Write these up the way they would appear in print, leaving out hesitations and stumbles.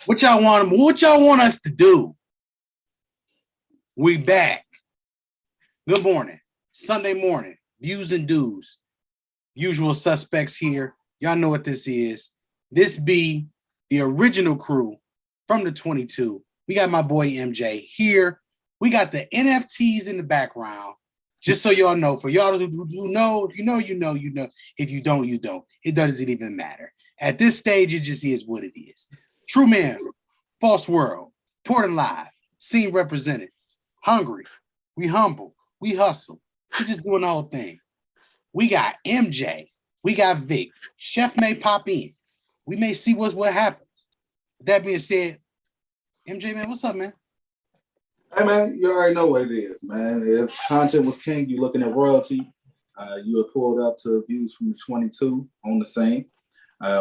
What y'all want us to do? We back. Good morning. Sunday morning. Views and dues. Usual suspects here. Y'all know what this is. This be the original crew from the 22. We got my boy MJ here. We got the NFTs in the background. Just so y'all know, for y'all who know, if you know, you know, you know. If you don't, you don't. It doesn't even matter. At this stage, it just is what it is. True man, false world, Portland live, scene represented, hungry, we humble, we hustle, we just doing the whole thing. We got MJ, we got Vic. Chef may pop in. We may see what happens. That being said, MJ, man, what's up, man? Hey, man, you already know what it is, man. If content was king, you're looking at royalty. You were pulled up to views from the 22 on the same.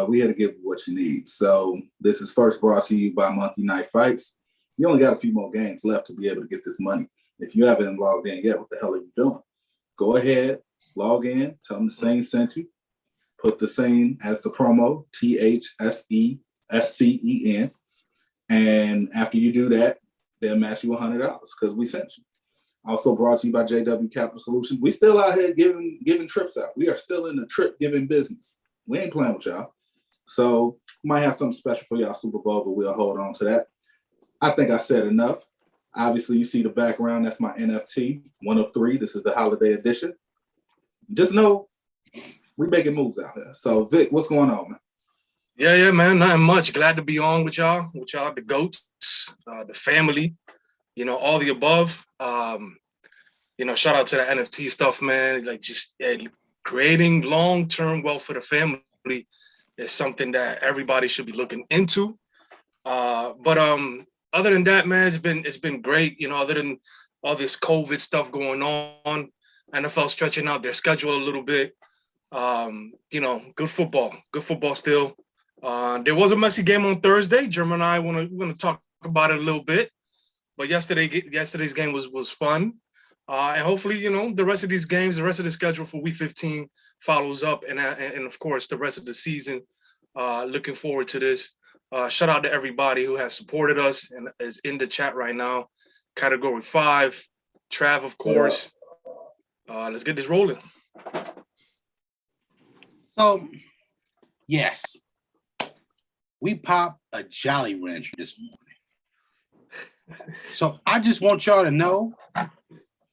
We had to give you what you need. So this is first brought to you by Monkey Night Fights. You only got a few more games left to be able to get this money. If you haven't logged in yet, what the hell are you doing? Go ahead, log in, tell them the same sent you. Put the same as the promo, THSESCEN. And after you do that, they'll match you $100 because we sent you. Also brought to you by JW Capital Solutions. We still out here giving trips out. We are still in the trip giving business. We ain't playing with y'all. So we might have something special for y'all Super Bowl, but we'll hold on to that. I think I said enough. Obviously, you see the background. That's my NFT, 1 of 3. This is the holiday edition. Just know we making moves out here. So, Vic, what's going on, man? Yeah, man. Nothing much. Glad to be on with y'all, the goats, the family, all the above. Shout out to the NFT stuff, man. Like just creating long-term wealth for the family is something that everybody should be looking into. But other than that, man, it's been great. Other than all this COVID stuff going on, NFL stretching out their schedule a little bit. Good football still. There was a messy game on Thursday. German and I want to talk about it a little bit. But yesterday's game was fun. And hopefully, the rest of these games, the rest of the schedule for Week 15 follows up, and of course the rest of the season. Looking forward to this. Shout out to everybody who has supported us and is in the chat right now. Category 5, Trav, of course. Let's get this rolling. So, yes, we popped a Jolly Rancher this morning. So I just want y'all to know,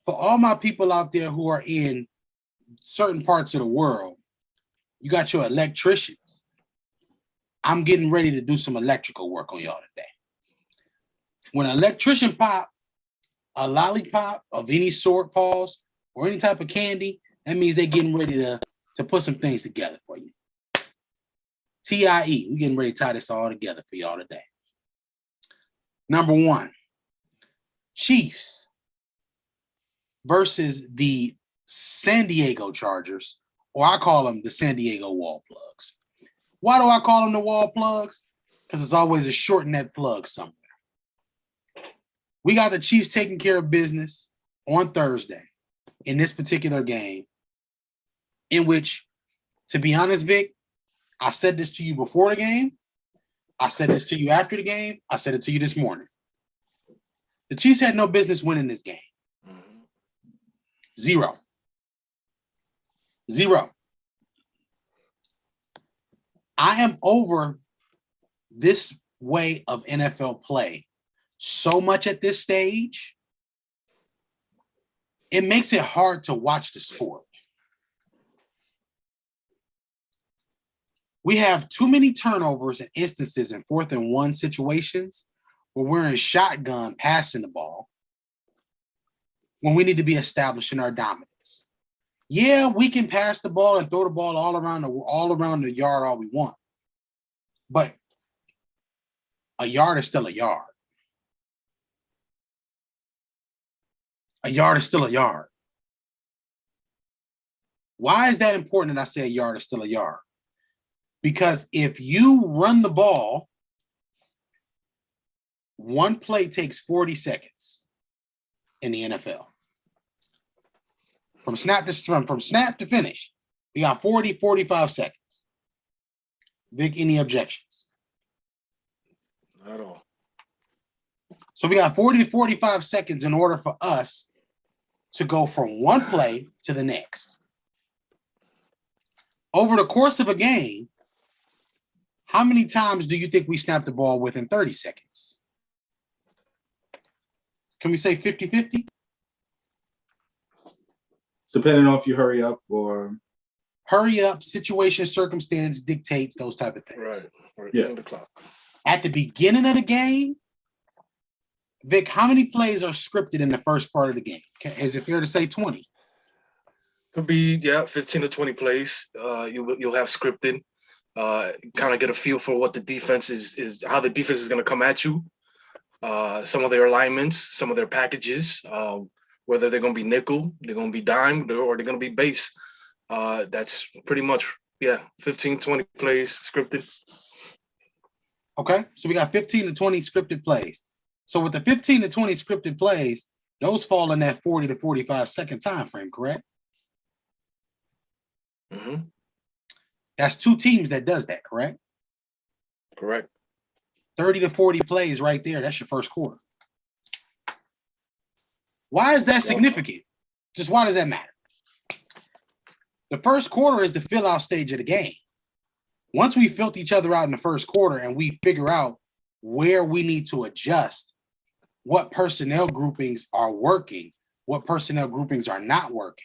for all my people out there who are in certain parts of the world, you got your electricians. I'm getting ready to do some electrical work on y'all today. When an electrician pop a lollipop of any sort, pause, or any type of candy, that means they're getting ready to put some things together for you. TIE, we're getting ready to tie this all together for y'all today. Number 1, Chiefs versus the San Diego Chargers, or I call them the San Diego wall plugs. Why do I call them the wall plugs? Because it's always a short net plug somewhere. We got the Chiefs taking care of business on Thursday in this particular game, in which, to be honest, Vic, I said this to you before the game. I said this to you after the game. I said it to you this morning. The Chiefs had no business winning this game. 0. I am over this way of NFL play so much at this stage, it makes it hard to watch the sport. We have too many turnovers and instances in 4th and 1 situations where we're in shotgun passing the ball when we need to be establishing our dominance. Yeah, we can pass the ball and throw the ball all around the yard all we want, but a yard is still a yard. A yard is still a yard. Why is that important that I say a yard is still a yard? Because if you run the ball, one play takes 40 seconds in the NFL. From snap to finish, we got 40, 45 seconds. Vic, any objections? Not at all. So we got 40 to 45 seconds in order for us to go from one play to the next. Over the course of a game, how many times do you think we snap the ball within 30 seconds? Can we say 50-50? Depending on if you hurry up or... Hurry up, situation, circumstance dictates, those type of things. Right. Yeah. The clock. At the beginning of the game, Vic, how many plays are scripted in the first part of the game? Is it fair to say 20? Could be, 15 to 20 plays. You'll have scripted. Kind of get a feel for what the defense is how the defense is going to come at you. Some of their alignments, some of their packages, whether they're going to be nickel, they're going to be dime, or they're going to be base. That's pretty much, 15, 20 plays scripted. Okay, so we got 15 to 20 scripted plays. So with the 15 to 20 scripted plays, those fall in that 40 to 45 second time frame, correct? Mm-hmm. That's two teams that does that, correct? Correct. 30 to 40 plays right there. That's your first quarter. Why is that significant? Just why does that matter? The first quarter is the fill out stage of the game. Once we filth each other out in the first quarter and we figure out where we need to adjust, what personnel groupings are working, what personnel groupings are not working,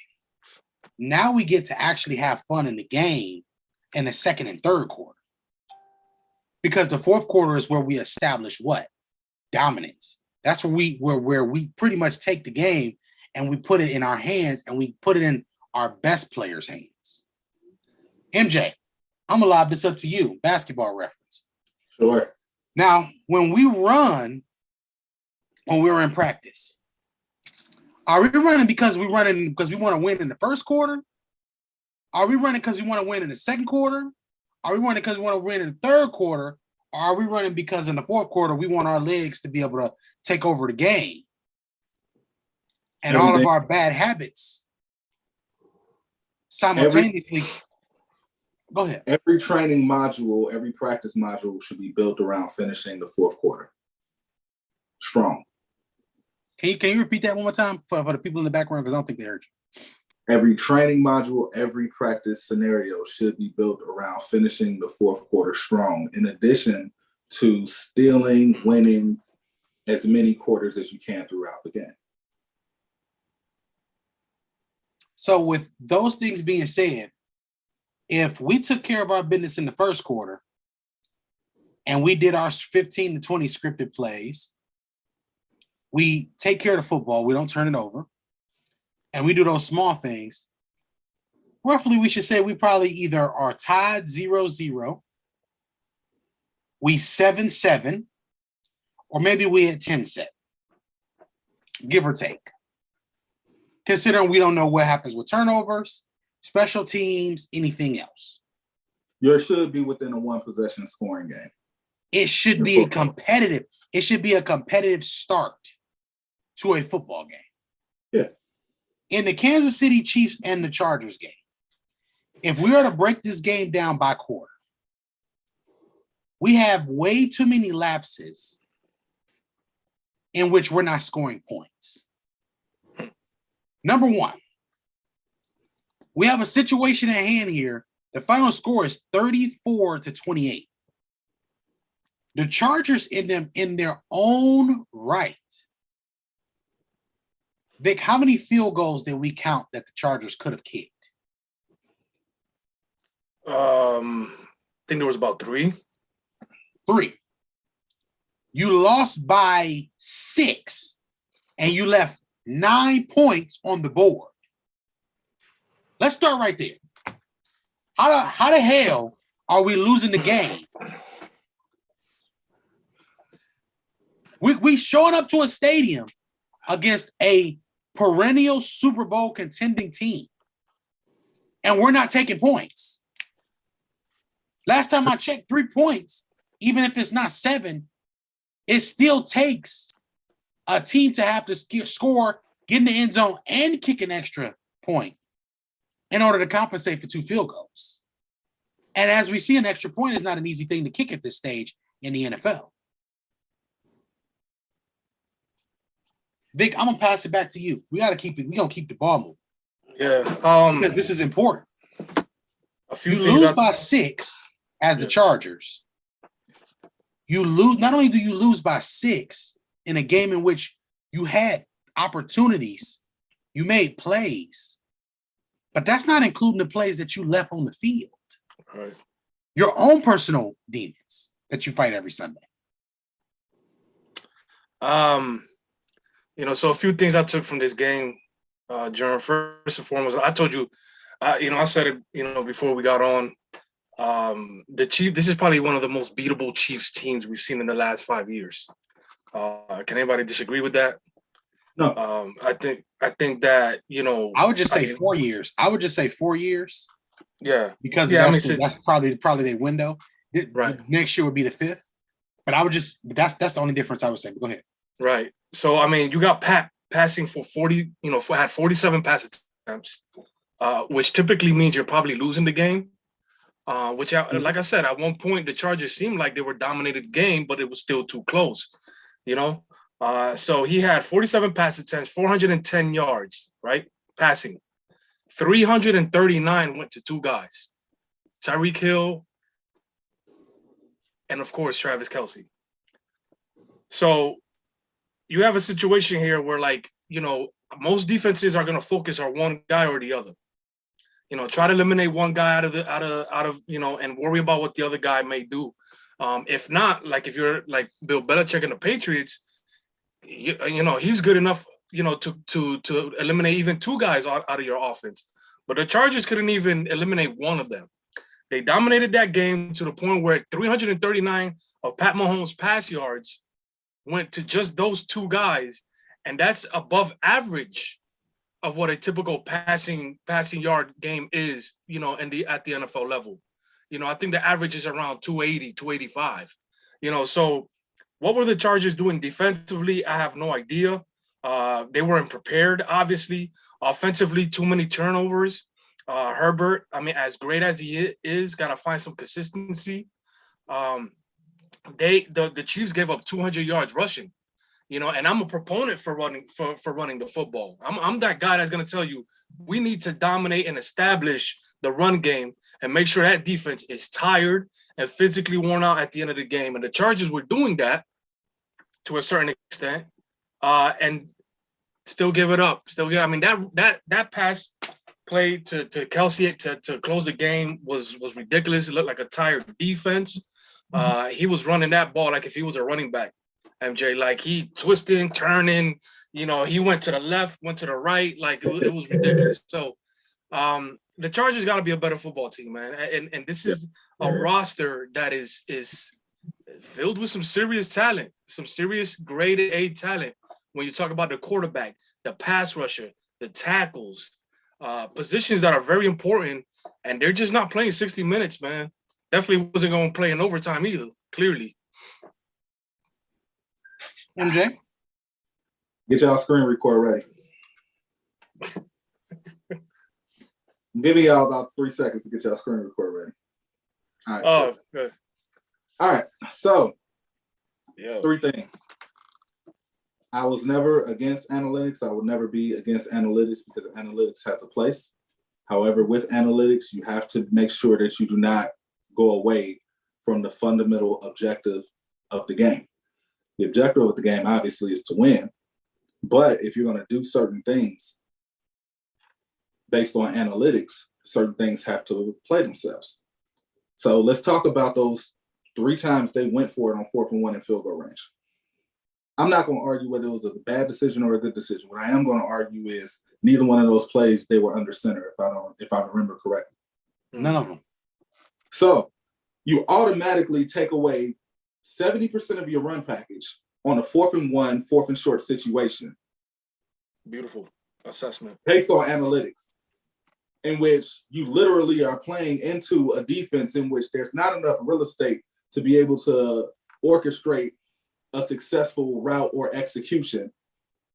now we get to actually have fun in the game in the second and third quarter. Because the fourth quarter is where we establish what? Dominance. That's where we pretty much take the game and we put it in our hands and we put it in our best players' hands. MJ, I'm gonna lob this up to you, basketball reference. Sure. Now, when we run, when we're in practice, are we running because we want to win in the first quarter? Are we running because we want to win in the second quarter? Are we running because we want to win in the third quarter? Or are we running because in the fourth quarter we want our legs to be able to take over the game? And all of our bad habits simultaneously. Go ahead. Every training module, every practice module should be built around finishing the fourth quarter strong. Can you repeat that one more time for the people in the background? Because I don't think they heard you. Every training module, every practice scenario should be built around finishing the fourth quarter strong, in addition to stealing, winning as many quarters as you can throughout the game. So with those things being said, if we took care of our business in the first quarter and we did our 15 to 20 scripted plays, we take care of the football, we don't turn it over, and we do those small things, roughly we should say we probably either are tied 0-0, we 7-7, or maybe we at 10-7, give or take. Considering we don't know what happens with turnovers, special teams, anything else. You should be within a one possession scoring game. It should be a competitive start to a football game. Yeah. In the Kansas City Chiefs and the Chargers game, if we are to break this game down by quarter, we have way too many lapses in which we're not scoring points. Number one, we have a situation at hand here. The final score is 34-28. The Chargers in their own right. Vic, how many field goals did we count that the Chargers could have kicked? I think there was about 3. 3. You lost by 6, and you left 9 points on the board. Let's start right there. How the hell are we losing the game? We showing up to a stadium against a perennial Super Bowl contending team, and we're not taking points. Last time I checked, 3 points, even if it's not 7, it still takes a team to have to score, get in the end zone, and kick an extra point in order to compensate for 2 field goals. And as we see, an extra point is not an easy thing to kick at this stage in the NFL. Vic, I'm gonna pass it back to you. We gotta keep it. We gonna keep the ball moving. Yeah. Because this is important. A few You things lose by 6 as the Chargers. You lose. Not only do you lose by 6 in a game in which you had opportunities, you made plays, but that's not including the plays that you left on the field. Right. Your own personal demons that you fight every Sunday. So a few things I took from this game, Jeremy. First and foremost, I told you, I said it, before we got on. The Chiefs. This is probably one of the most beatable Chiefs teams we've seen in the last 5 years. Can anybody disagree with that? No. I think that I would just say 4 years. I would just say 4 years. Yeah. Because that's probably their window. Right. Next year would be the 5th. But that's the only difference I would say. But go ahead. Right. So you got Pat passing for 40. Had 47 pass attempts, which typically means you're probably losing the game. Like I said, at one point the Chargers seemed like they were dominated the game, but it was still too close. So he had 47 pass attempts, 410 yards, right? Passing. 339 went to 2 guys. Tyreek Hill and, of course, Travis Kelce. So you have a situation here where, most defenses are going to focus on one guy or the other. Try to eliminate one guy out of, and worry about what the other guy may do. If not, if you're like Bill Belichick and the Patriots, he's good enough, to eliminate even 2 guys out of your offense. But the Chargers couldn't even eliminate one of them. They dominated that game to the point where 339 of Pat Mahomes' pass yards went to just those 2 guys, and that's above average of what a typical passing yard game is, at the NFL level. I think the average is around 280, 285. So what were the Chargers doing defensively? I have no idea. They weren't prepared, obviously. Offensively, too many turnovers. Herbert, as great as he is, got to find some consistency. The Chiefs gave up 200 yards rushing, and I'm a proponent for running the football. I'm that guy that's going to tell you we need to dominate and establish the run game and make sure that defense is tired and physically worn out at the end of the game. And the Chargers were doing that to a certain extent, and still give it up. That pass play to Kelce to close the game was ridiculous. It looked like a tired defense. He was running that ball like if he was a running back. MJ, like he twisting, turning, he went to the left, went to the right, like it was ridiculous. So the Chargers got to be a better football team, man. And this is a roster that is filled with some serious talent, some serious grade A talent. When you talk about the quarterback, the pass rusher, the tackles, positions that are very important, and they're just not playing 60 minutes, man. Definitely wasn't going to play in overtime either, clearly. MJ? Get y'all screen record ready. Give me y'all about 3 seconds to get y'all screen record ready. All right. Oh, good. All right. So, yeah. 3 things. I was never against analytics. I will never be against analytics because analytics has a place. However, with analytics, you have to make sure that you do not go away from the fundamental objective of the game. The objective of the game, obviously, is to win. But if you're going to do certain things based on analytics, certain things have to play themselves. So let's talk about those 3 times they went for it on 4th and 1 in field goal range. I'm not going to argue whether it was a bad decision or a good decision. What I am going to argue is neither one of those plays, they were under center, if I remember correctly. None of them. So you automatically take away 70% of your run package on a 4th and 1, 4th and short situation. Beautiful assessment. Based on analytics, in which you literally are playing into a defense in which there's not enough real estate to be able to orchestrate a successful route or execution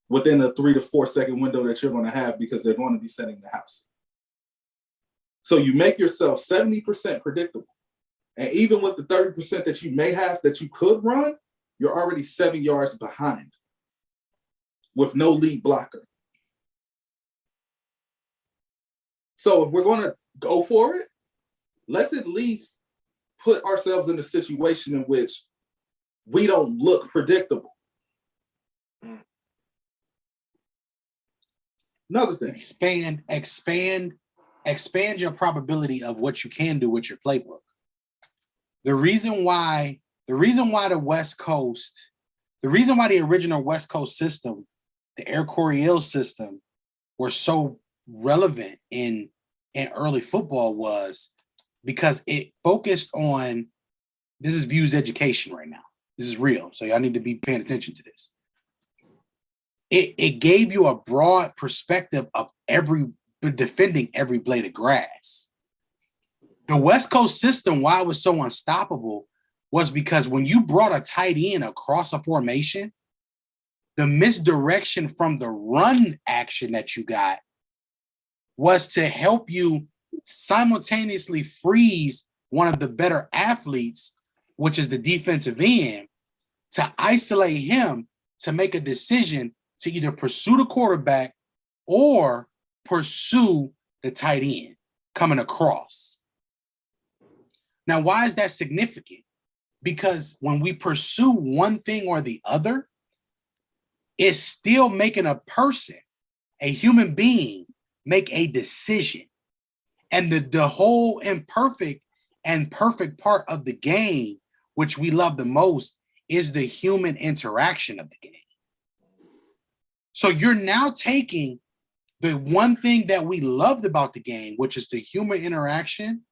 within a 3 to 4 second window that you're going to have because they're going to be setting the house. So you make yourself 70% predictable. And even with the 30% that you may have that you could run, you're already 7 yards behind. with no lead blocker. So if we're going to go for it, let's at least put ourselves in a situation in which we don't look predictable. Another thing. Expand your probability of what you can do with your playbook. The reason why the original West Coast system, the Air Coryell system, were so relevant in early football was because it focused on, this is Views education right now. This is real. So y'all need to be paying attention to this. It gave you a broad perspective of defending every blade of grass. The West Coast system, why it was so unstoppable, was because when you brought a tight end across a formation, the misdirection from the run action that you got was to help you simultaneously freeze one of the better athletes, which is the defensive end, to isolate him to make a decision to either pursue the quarterback or pursue the tight end coming across. Now, why is that significant? Because when we pursue one thing or the other, it's still making a person, a human being, make a decision. And the whole imperfect and perfect part of the game, which we love the most, is the human interaction of the game. So you're now taking the one thing that we loved about the game, which is the human interaction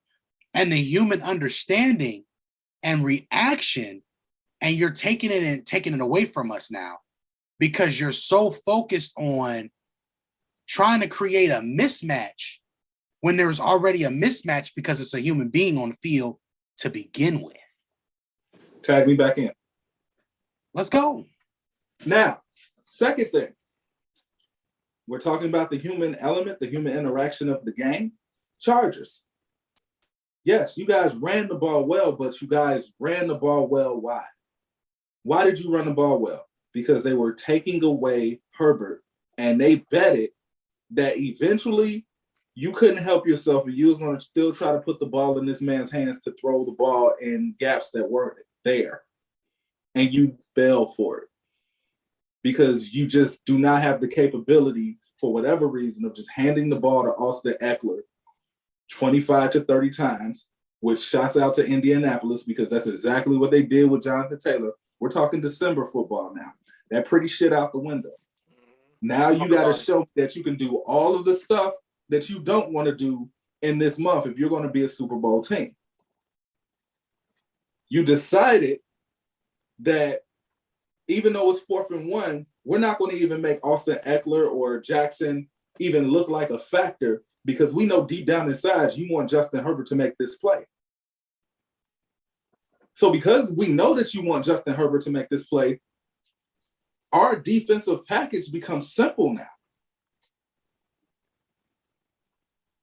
and the human understanding and reaction, and you're taking it away from us now because you're so focused on trying to create a mismatch when there's already a mismatch because it's a human being on the field to begin with. Tag me back in. Let's go. Now, second thing. We're talking about the human element, the human interaction of the game. Chargers. Yes, you guys ran the ball well, but you guys ran the ball well. Why? Why did you run the ball well? Because they were taking away Herbert, and they betted that eventually you couldn't help yourself, and you was going to still try to put the ball in this man's hands to throw the ball in gaps that weren't there. And you fell for it. Because you just do not have the capability, for whatever reason, of just handing the ball to Austin Eckler 25 to 30 times, which shouts out to Indianapolis because that's exactly what they did with Jonathan Taylor. We're talking December football now. That pretty shit out the window. Now you got to show that you can do all of the stuff that you don't want to do in this month if you're going to be a Super Bowl team. You decided that even though it's 4th and 1, we're not going to even make Austin Eckler or Jackson even look like a factor because we know deep down inside you want Justin Herbert to make this play. So because we know that you want Justin Herbert to make this play, our defensive package becomes simple now.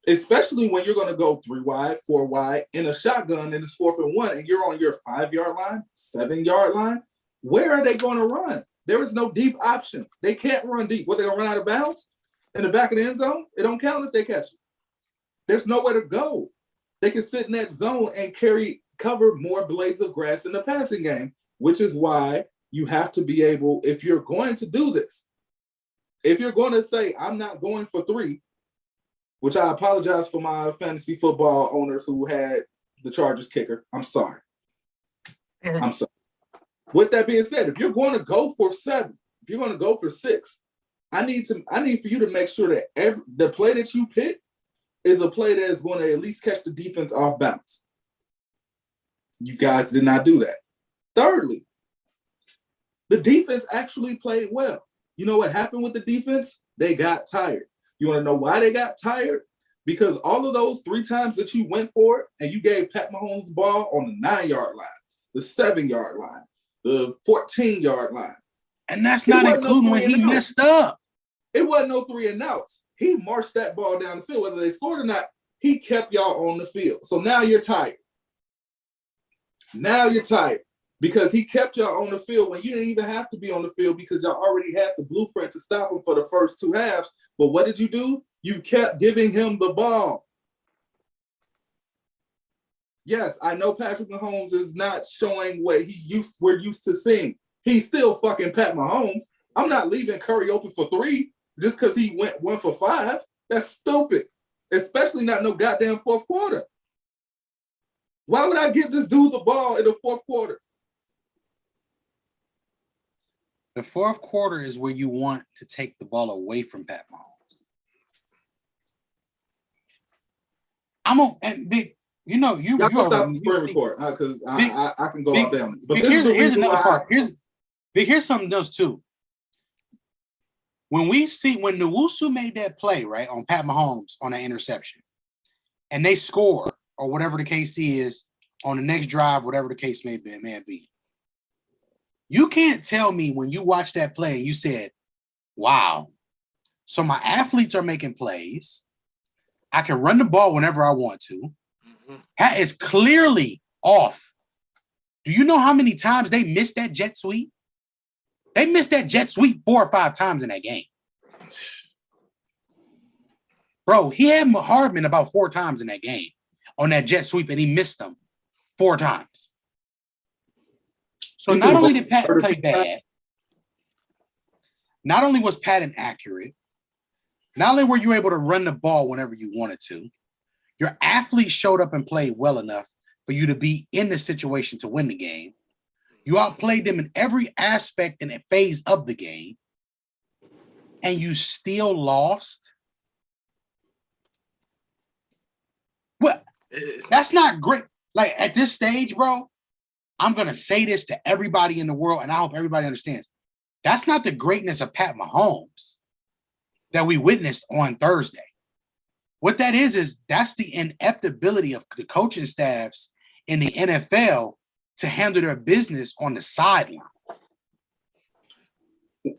Especially when you're going to go 3 wide, 4 wide in a shotgun and it's 4th and 1 and you're on your 5-yard line, 7-yard line. Where are they going to run? There is no deep option. They can't run deep. What, they going to run out of bounds in the back of the end zone? It don't count if they catch it. There's nowhere to go. They can sit in that zone and cover more blades of grass in the passing game, which is why you have to be able, if you're going to do this, if you're going to say, I'm not going for 3, which I apologize for my fantasy football owners who had the Chargers kicker. I'm sorry. I'm sorry. With that being said, if you're going to go for 7, if you're going to go for 6, I need for you to make sure that the play that you pick is a play that is going to at least catch the defense off balance. You guys did not do that. Thirdly, the defense actually played well. You know what happened with the defense? They got tired. You want to know why they got tired? Because all of those 3 times that you went for it and you gave Pat Mahomes the ball on the 9-yard line, the 7-yard line, the 14-yard line. And that's not including when he messed up. It wasn't no 3 and outs. He marched that ball down the field. Whether they scored or not, he kept y'all on the field. So now you're tired. Now you're tired. because he kept y'all on the field when you didn't even have to be on the field because y'all already had the blueprint to stop him for the first two halves. But what did you do? You kept giving him the ball. Yes, I know Patrick Mahomes is not showing what we're used to seeing. He's still fucking Pat Mahomes. I'm not leaving Curry open for 3 just because he went for 5. That's stupid. Especially not no goddamn fourth quarter. Why would I give this dude the ball in the fourth quarter? The fourth quarter is where you want to take the ball away from Pat Mahomes. I'm on and big. You know, you stop the screen record because I can go out there. But here's another part. Here's something else too. When Nwosu made that play right on Pat Mahomes on that interception, and they score or whatever the case is on the next drive, whatever the case may be. You can't tell me when you watch that play and you said, "Wow, so my athletes are making plays. I can run the ball whenever I want to." That is clearly off. Do you know how many times they missed that jet sweep? They missed that jet sweep 4 or 5 times in that game. Bro, he had Hardman about 4 times in that game on that jet sweep, and he missed them 4 times. So not only did Pat play bad, not only was Pat inaccurate, not only were you able to run the ball whenever you wanted to, your athletes showed up and played well enough for you to be in the situation to win the game. You outplayed them in every aspect and phase of the game, and you still lost. Well, that's not great. Like at this stage, bro, I'm going to say this to everybody in the world, and I hope everybody understands. That's not the greatness of Pat Mahomes that we witnessed on Thursday. What that is that's the ineptability of the coaching staffs in the NFL to handle their business on the sideline.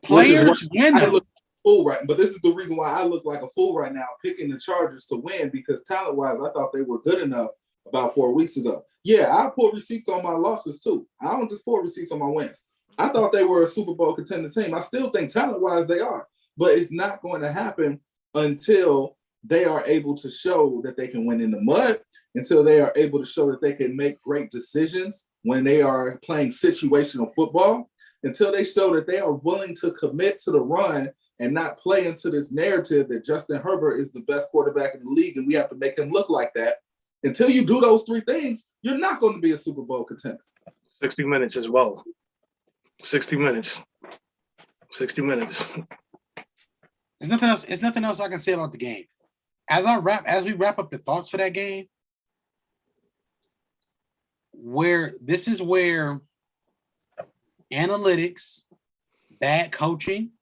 Players win them. Fool right, but this is the reason why I look like a fool right now picking the Chargers to win, because talent-wise, I thought they were good enough about 4 weeks ago. Yeah, I pull receipts on my losses too. I don't just pull receipts on my wins. I thought they were a Super Bowl contender team. I still think talent-wise they are, but it's not going to happen until they are able to show that they can win in the mud, until they are able to show that they can make great decisions when they are playing situational football, until they show that they are willing to commit to the run and not play into this narrative that Justin Herbert is the best quarterback in the league and we have to make him look like that. Until you do those 3 things, you're not going to be a Super Bowl contender. 60 minutes as well. 60 minutes. 60 minutes. There's nothing else I can say about the game. As we wrap up the thoughts for that game, this is where analytics, bad coaching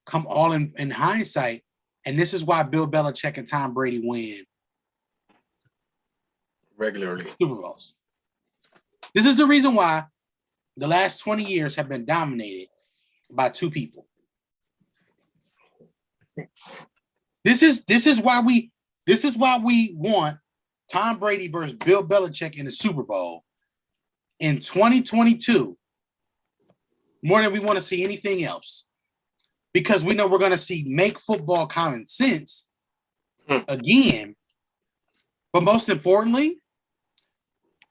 come all in hindsight, and this is why Bill Belichick and Tom Brady win regularly Super Bowls. This is the reason why the last 20 years have been dominated by 2 people. This is why we want Tom Brady versus Bill Belichick in the Super Bowl in 2022 more than we want to see anything else, because we know we're going to see make football common sense again. But most importantly,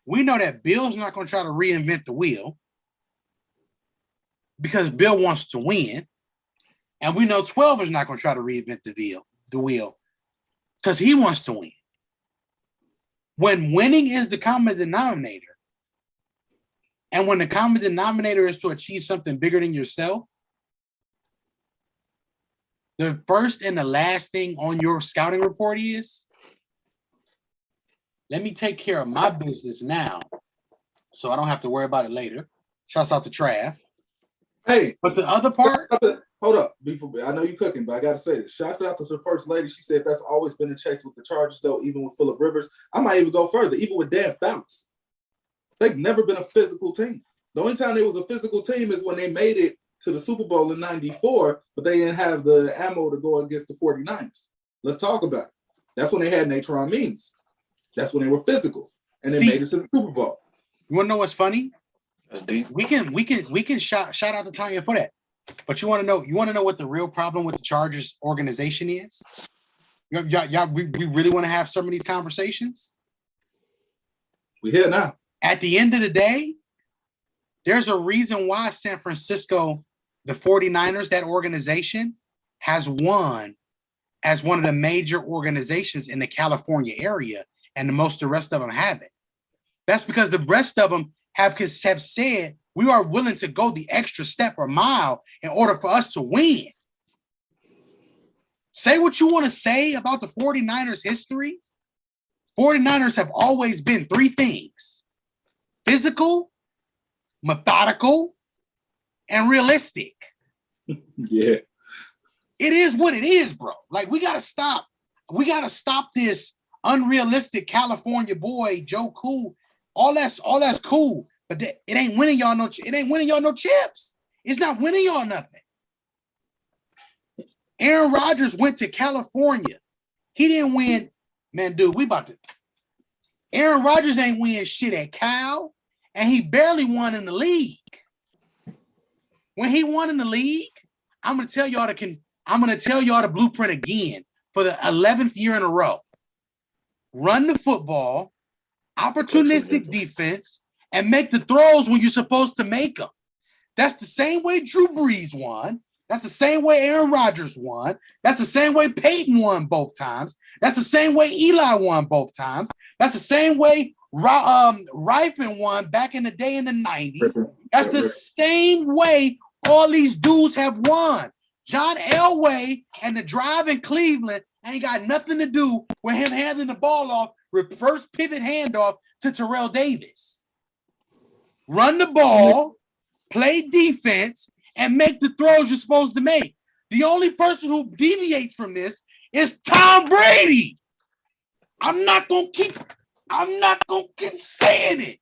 we know that Bill's not going to try to reinvent the wheel because Bill wants to win. And we know 12 is not going to try to reinvent the wheel because he wants to win. When winning is the common denominator, and when the common denominator is to achieve something bigger than yourself, the first and the last thing on your scouting report is, let me take care of my business now so I don't have to worry about it later. Shouts out to Trav. Hey, but the other part, hold up. I know you're cooking, but I got to say this. Shouts out to the first lady. She said that's always been the chase with the Chargers, though, even with Phillip Rivers. I might even go further, even with Dan Fouts. They've never been a physical team. The only time they was a physical team is when they made it to the Super Bowl in '94, but they didn't have the ammo to go against the 49ers. Let's talk about it. That's when they had Natron Means. That's when they were physical, and they made it to the Super Bowl. You want to know what's funny? That's deep. We can shout out to Tanya for that. But you want to know what the real problem with the Chargers organization is? Y'all, we really want to have some of these conversations. We here now. At the end of the day, there's a reason why San Francisco, the 49ers, that organization, has won as one of the major organizations in the California area, and most of the rest of them haven't. That's because the rest of them have said we are willing to go the extra step or mile in order for us to win. Say what you want to say about the 49ers history. 49ers have always been three things: physical, methodical, and realistic. Yeah. It is what it is, bro. Like, we gotta stop. We gotta stop this unrealistic California boy, Joe Cool. All that's cool, but it ain't winning y'all no. It ain't winning y'all no chips. It's not winning y'all nothing. Aaron Rodgers went to California. He didn't win. Man, dude, Aaron Rodgers ain't win shit at Cal, and he barely won in the league. When he won in the league, I'm gonna tell y'all the blueprint again for the 11th year in a row. Run the football, opportunistic defense, and make the throws when you're supposed to make them. That's the same way Drew Brees won. That's the same way Aaron Rodgers won. That's the same way Peyton won both times. That's the same way Eli won both times. That's the same way Ripon won back in the day in the 90s. That's the same way all these dudes have won. John Elway and the drive in Cleveland ain't got nothing to do with him handing the ball off, reverse pivot handoff to Terrell Davis. Run the ball, play defense, and make the throws you're supposed to make. The only person who deviates from this is Tom Brady. I'm not gonna keep saying it.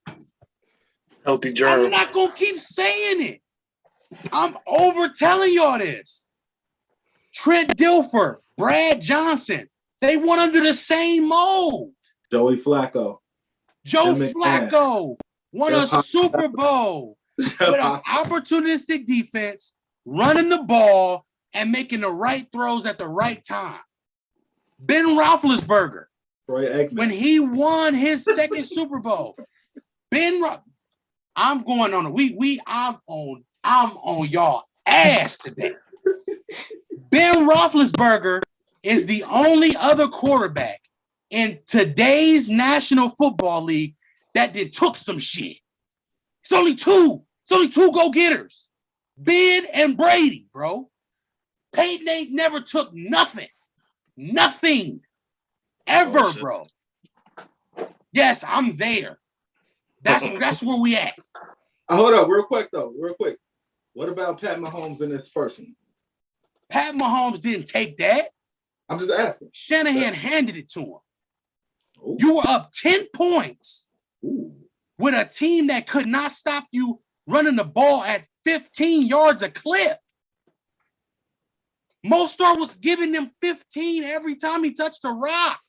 Healthy germ. I'm not gonna keep saying it. I'm over telling y'all this. Trent Dilfer, Brad Johnson, they won under the same mold. Joey Flacco. Joe Flacco won a Super Bowl with an opportunistic defense, running the ball, and making the right throws at the right time. Ben Roethlisberger, when he won his second Super Bowl, I'm going on it. I'm on y'all ass today. Ben Roethlisberger is the only other quarterback in today's National Football League that took some shit. It's only two go-getters. Ben and Brady, bro. Peyton ain't never took nothing. Nothing. Ever, bro. Yes, I'm there. That's where we at. Hold up, real quick. What about Pat Mahomes in this person? Pat Mahomes didn't take that. I'm just asking. Shanahan handed it to him. Ooh. You were up 10 points Ooh. with a team that could not stop you running the ball at 15 yards a clip. Mostert was giving them 15 every time he touched the rock.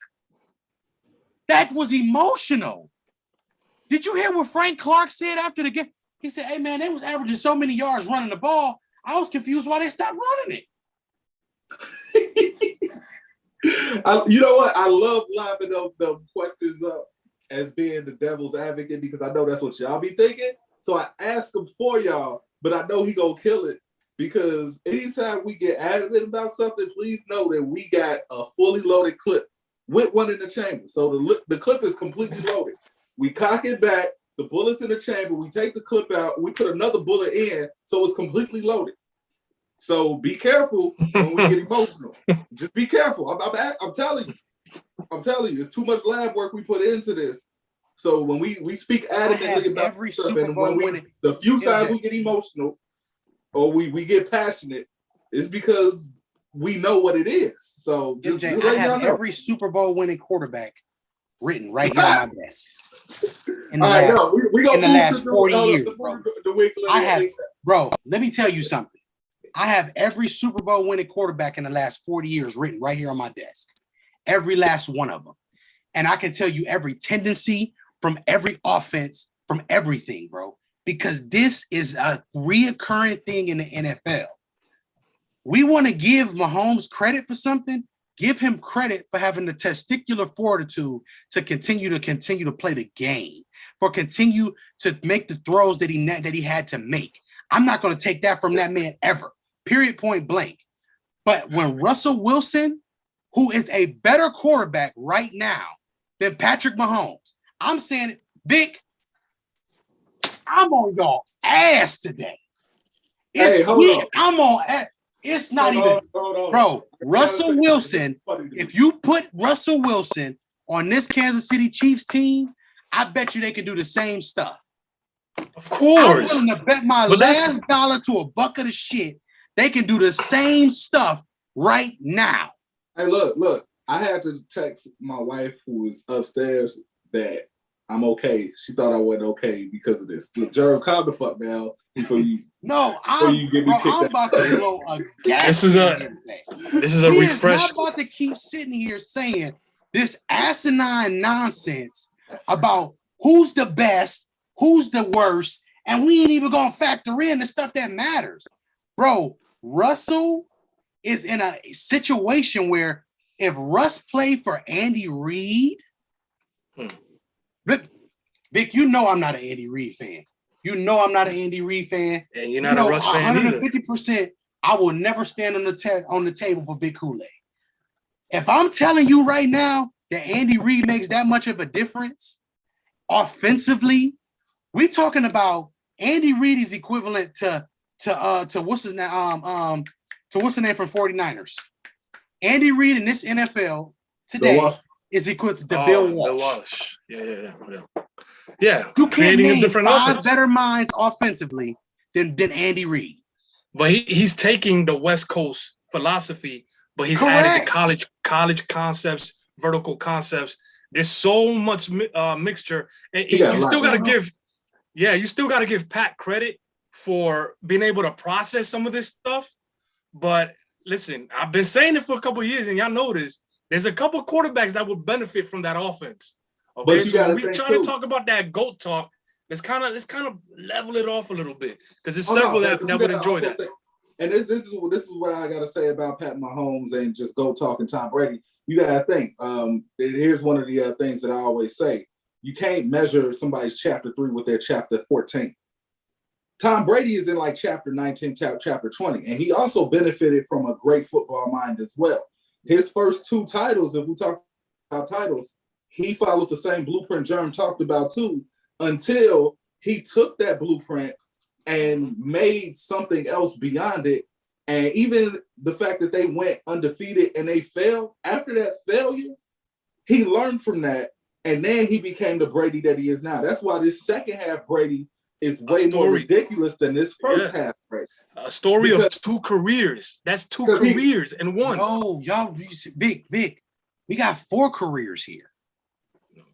That was emotional. Did you hear what Frank Clark said after the game? He said, hey, man, they was averaging so many yards running the ball. I was confused why they stopped running it. You know what? I love lining up the questions up as being the devil's advocate because I know that's what y'all be thinking. So I ask him for y'all, but I know he gonna kill it because anytime we get adamant about something, please know that we got a fully loaded clip with one in the chamber. So the clip is completely loaded. We cock it back, the bullet's in the chamber, we take the clip out, we put another bullet in, so it's completely loaded. So be careful when we get emotional. Just be careful. I'm telling you, it's too much lab work we put into this. So when we speak adamantly about every Super Bowl winning, the few times we get emotional or we get passionate, it's because we know what it is. So just I have every Super Bowl winning quarterback written right here on my desk. In the last 40 years, bro. Bro, let me tell you something. I have every Super Bowl winning quarterback in the last 40 years written right here on my desk. Every last one of them. And I can tell you every tendency from every offense from everything, bro, because this is a reoccurring thing in the NFL. We want to give Mahomes credit for something. Give him credit for having the testicular fortitude to continue to play the game, for continue to make the throws that he had to make. I'm not going to take that from that man ever. Period, point blank. But when Russell Wilson, who is a better quarterback right now than Patrick Mahomes, I'm saying, Vic, I'm on y'all ass today. It's weird. I'm on ass. It's not even, bro. Russell Wilson, if you put Russell Wilson on this Kansas City Chiefs team, I bet you they can do the same stuff. Of course. I'm willing to bet my last dollar to a bucket of shit they can do the same stuff right now. Hey, look. I had to text my wife who was upstairs that I'm okay. She thought I wasn't okay because of this. Look, Jared, calm the fuck down before you. No, I'm about to blow a gas. This is a refresh. I'm not about to keep sitting here saying this asinine nonsense about who's the best, who's the worst, and we ain't even gonna factor in the stuff that matters. Bro, Russell is in a situation where if Russ played for Andy Reid, Vic, you know I'm not an Andy Reid fan. You know I'm not an Andy Reid fan. And you're not a Russ fan either. 150%, I will never stand on the table for Big Kool-Aid. If I'm telling you right now that Andy Reid makes that much of a difference offensively, we talking about Andy Reid is equivalent to what's his name? To what's the name from 49ers? Andy Reid in this NFL today is equivalent to Bill Walsh. Bill Walsh. Yeah. You can't name different 5 offense. better minds offensively than Andy Reid. But he's taking the West Coast philosophy, but he's added the college concepts, vertical concepts. There's so much mixture. And you still got to give Pat credit for being able to process some of this stuff. But listen, I've been saying it for a couple of years, and y'all know this. There's a couple of quarterbacks that would benefit from that offense. Okay, so when we try to talk about that GOAT talk, let's kind of level it off a little bit, because there's several that would enjoy that. And this is what I got to say about Pat Mahomes and just GOAT talking Tom Brady. You got to think. Here's one of the things that I always say: you can't measure somebody's chapter 3 with their chapter 14. Tom Brady is in like chapter 19, chapter 20, and he also benefited from a great football mind as well. His first 2 titles, if we talk about titles, he followed the same blueprint Jerm talked about too, until he took that blueprint and made something else beyond it. And even the fact that they went undefeated and they failed, after that failure, he learned from that, and then he became the Brady that he is now. That's why this second half Brady is way more ridiculous than this first half Brady. A story of 2 careers. That's 2 careers in one. No, y'all, Vic, we got 4 careers here.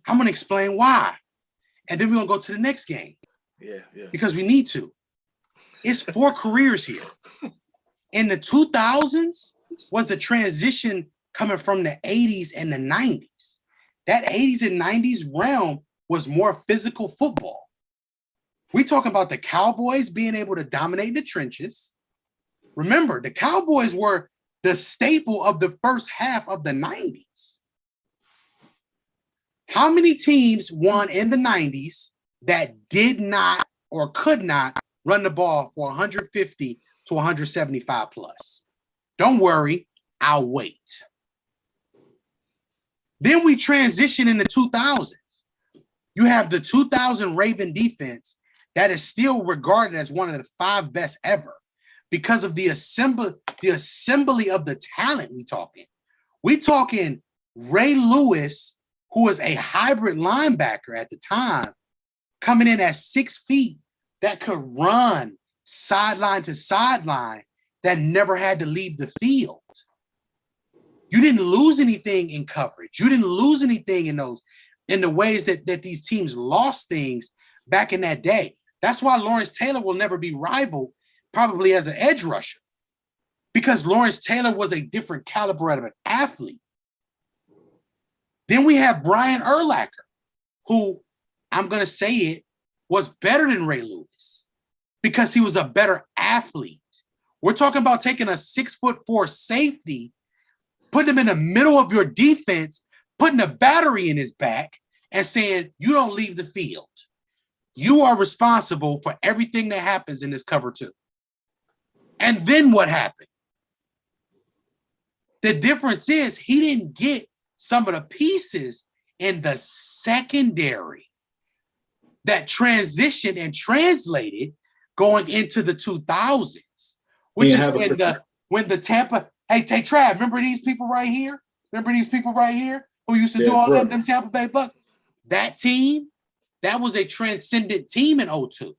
I'm going to explain why. And then we're going to go to the next game. Yeah. Because we need to. It's 4 careers here. In the 2000s was the transition coming from the 80s and the 90s. That 80s and 90s realm was more physical football. We talk about the Cowboys being able to dominate the trenches. Remember, the Cowboys were the staple of the first half of the 90s. How many teams won in the 90s that did not or could not run the ball for 150 to 175 plus? Don't worry, I'll wait. Then we transition in the 2000s. You have the 2000 Raven defense that is still regarded as one of the 5 best ever because of the assembly of the talent we talking. We talking Ray Lewis, who was a hybrid linebacker at the time, coming in at 6 feet that could run sideline to sideline, that never had to leave the field. You didn't lose anything in coverage. You didn't lose anything in the ways that these teams lost things back in that day. That's why Lawrence Taylor will never be rivaled probably as an edge rusher, because Lawrence Taylor was a different caliber of an athlete. Then we have Brian Urlacher, who, I'm going to say it, was better than Ray Lewis because he was a better athlete. We're talking about taking a 6'4" safety, putting him in the middle of your defense, putting a battery in his back, and saying, you don't leave the field. You are responsible for everything that happens in this cover 2. And then what happened? The difference is he didn't get some of the pieces in the secondary that transitioned and translated going into the 2000s, which is when the Tampa, hey Trav, remember these people right here? Remember these people right here who used to do all that, them Tampa Bay Bucks? That team, that was a transcendent team in 02.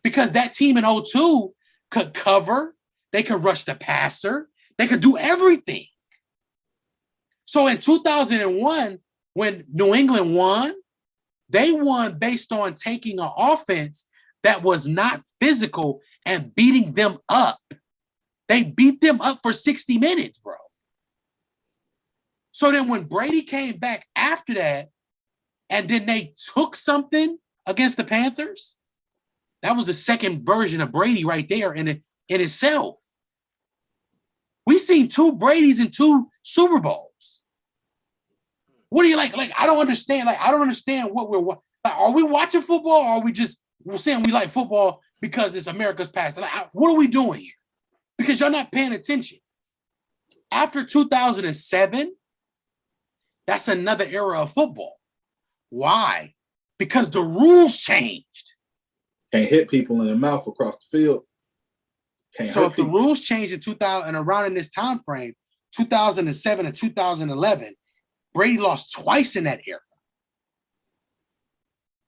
Because that team in 02 could cover, they could rush the passer, they could do everything. So in 2001, when New England won, they won based on taking an offense that was not physical and beating them up. They beat them up for 60 minutes, bro. So then when Brady came back after that, and then they took something against the Panthers, that was the second version of Brady right there in itself. We've seen 2 Bradys and 2 Super Bowls. What do you like? Like, I don't understand. Like, I don't understand what we're like. Are we watching football, or are we just saying we like football because it's America's past? Like, what are we doing here? Because you're not paying attention. After 2007, that's another era of football. Why? Because the rules changed. Can't hit people in the mouth across the field. So if the rules changed in 2000 and around in this time frame, 2007 and 2011, Brady lost twice in that era.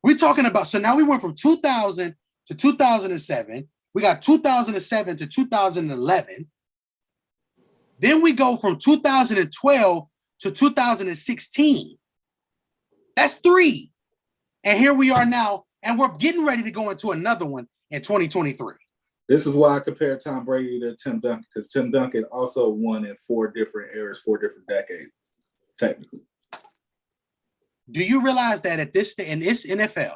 We're talking about, so now we went from 2000 to 2007. We got 2007 to 2011. Then we go from 2012 to 2016. That's 3. And here we are now, and we're getting ready to go into another one in 2023. This is why I compare Tom Brady to Tim Duncan, because Tim Duncan also won in 4 different eras, 4 different decades, technically. Do you realize that in this NFL,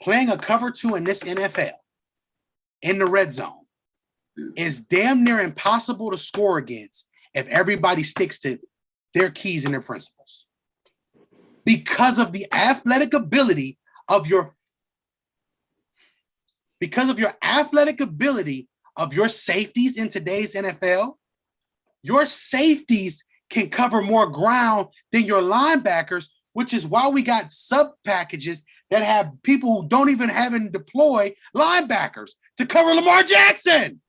playing a cover 2 in this NFL in the red zone is damn near impossible to score against if everybody sticks to their keys and their principles? Because of the athletic ability of your safeties in today's NFL, your safeties can cover more ground than your linebackers, which is why we got sub packages that have people who don't even have and deploy linebackers to cover Lamar Jackson.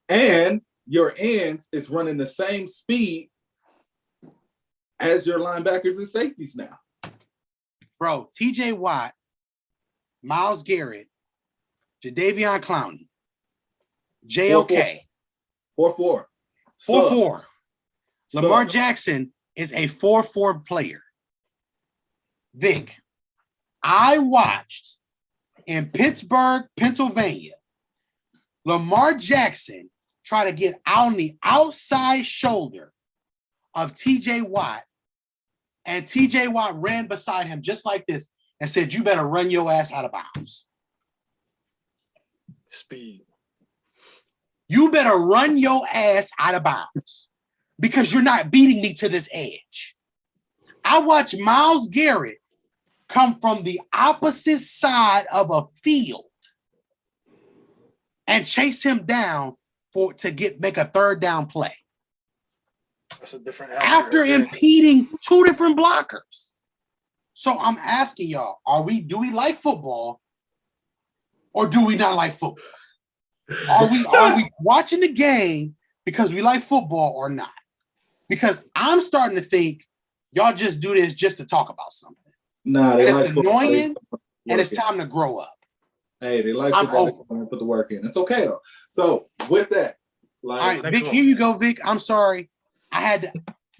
And your ends is running the same speed as your linebackers and safeties now. Bro, TJ Watt, Myles Garrett, Jadeveon Clowney, JOK. 4-4. 4-4. Lamar Jackson is a 4-4 player. Vic, I watched in Pittsburgh, Pennsylvania, Lamar Jackson try to get on the outside shoulder of TJ Watt, and TJ Watt ran beside him just like this and said, you better run your ass out of bounds. Speed. You better run your ass out of bounds because you're not beating me to this edge. I watched Myles Garrett come from the opposite side of a field and chase him down to make a 3rd down play. That's a different after impeding 2 different blockers. So I'm asking y'all, do we like football or do we not like football? Are we watching the game because we like football or not? Because I'm starting to think y'all just do this just to talk about something. Nah, it's annoying and it's time to grow up. Hey, they like football and put the work in. It's okay though. So with that, all right, Vic, here you go, Vic. I'm sorry. I had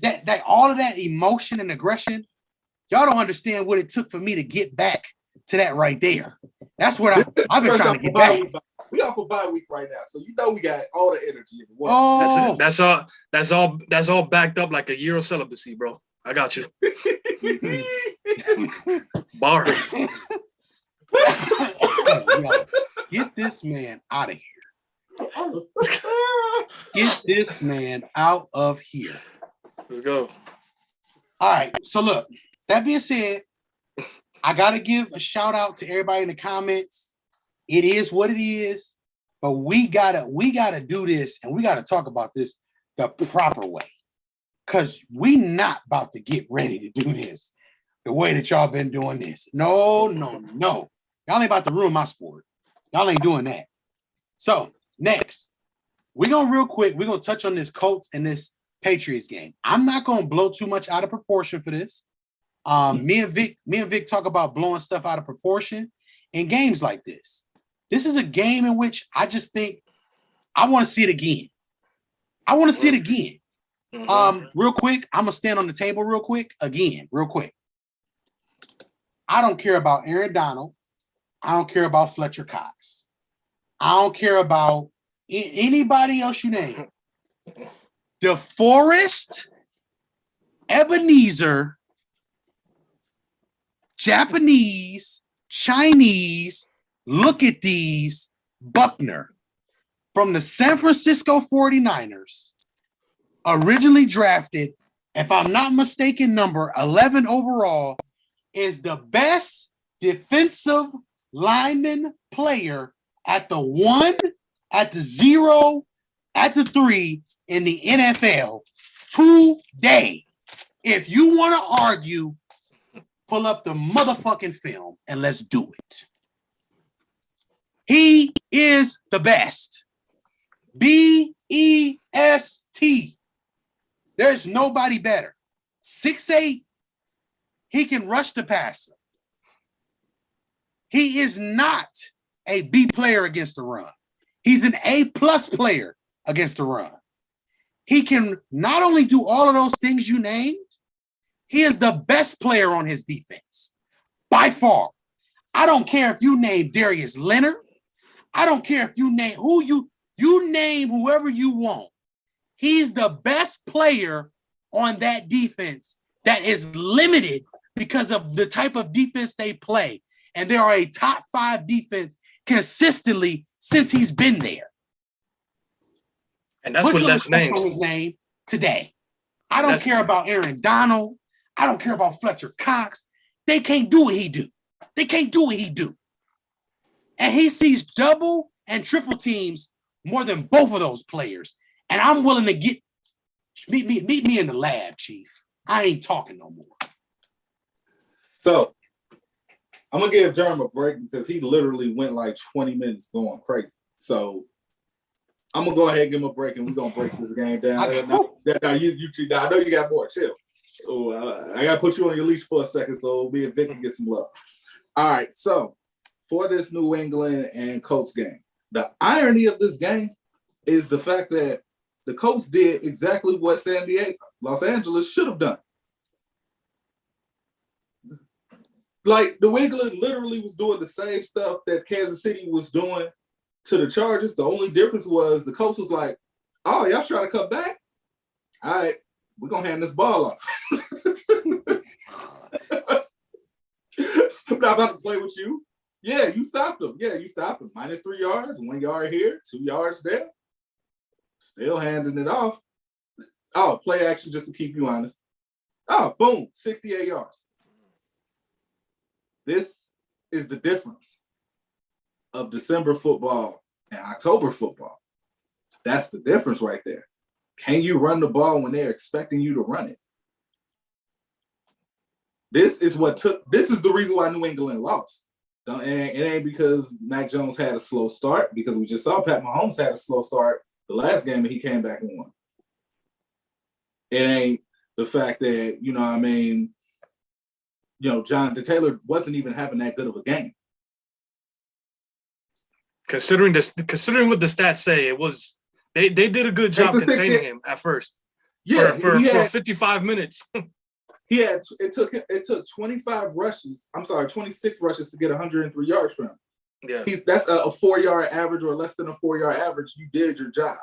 that all of that emotion and aggression. Y'all don't understand what it took for me to get back to that right there. That's what I've been trying to get back. We off a bye week right now, so you know we got all the energy. Oh, that's all backed up like a year of celibacy, bro. I got you. Bars. Yo, get this man out of here. Get this man out of here. Let's go. All right. So look, that being said, I gotta give a shout out to everybody in the comments. It is what it is, but we gotta do this and we gotta talk about this the proper way. Cause we not about to get ready to do this the way that y'all been doing this. No. Y'all ain't about to ruin my sport. Y'all ain't doing that. So next, we're gonna touch on this Colts and this Patriots game. I'm not gonna blow too much out of proportion for this. Me and Vic talk about blowing stuff out of proportion in games like this. This is a game in which I just think I want to see it again. I want to see it again. Real quick, I'm gonna stand on the table real quick. I don't care about Aaron Donald. I don't care about Fletcher Cox. I don't care about anybody else you name. DeForest, Ebenezer, Japanese, Chinese, look at these, Buckner from the San Francisco 49ers, originally drafted, if I'm not mistaken, number 11 overall, is the best defensive lineman player at the 1, at the 0, at the 3 in the NFL today. If you want to argue, pull up the motherfucking film and let's do it. He is the best. B-E-S-T. There's nobody better. 6'8". He can rush the passer. He is not a B player against the run. He's an A+ player against the run. He can not only do all of those things you named, he is the best player on his defense by far. I don't care if you name Darius Leonard. I don't care if you name you name whoever you want. He's the best player on that defense that is limited because of the type of defense they play. And they are a top 5 defense consistently since he's been there. And that's what Les names. His name today. I don't care about Aaron Donald. I don't care about Fletcher Cox. They can't do what he do. And he sees double and triple teams more than both of those players. And I'm willing to meet me in the lab, Chief. I ain't talking no more. So I'm gonna give Jeremy a break because he literally went like 20 minutes going crazy. So I'm gonna go ahead and give him a break, and we're gonna break this game down. I know you got more. Chill. So I gotta put you on your leash for a second, so me and Vic can get some love. All right. So for this New England and Colts game, the irony of this game is the fact that the Colts did exactly what Los Angeles should have done. Like, New England literally was doing the same stuff that Kansas City was doing to the Chargers. The only difference was the Colts was like, oh, y'all trying to come back? All right, we're going to hand this ball off. I'm not about to play with you. Yeah, you stopped them. -3 yards, 1 yard here, 2 yards there. Still handing it off. Oh, play action just to keep you honest. Oh, boom, 68 yards. This is the difference of December football and October football. That's the difference right there. Can you run the ball when they're expecting you to run it? This is the reason why New England lost. It ain't because Mac Jones had a slow start, because we just saw Pat Mahomes had a slow start the last game and he came back and won. It ain't the fact that, Jonathan Taylor wasn't even having that good of a game. Considering what the stats say, it was they did a good job containing him at first. Yeah, for 55 minutes. It took 26 rushes to get 103 yards from him. Yeah, that's a 4-yard average or less than a 4-yard average. You did your job.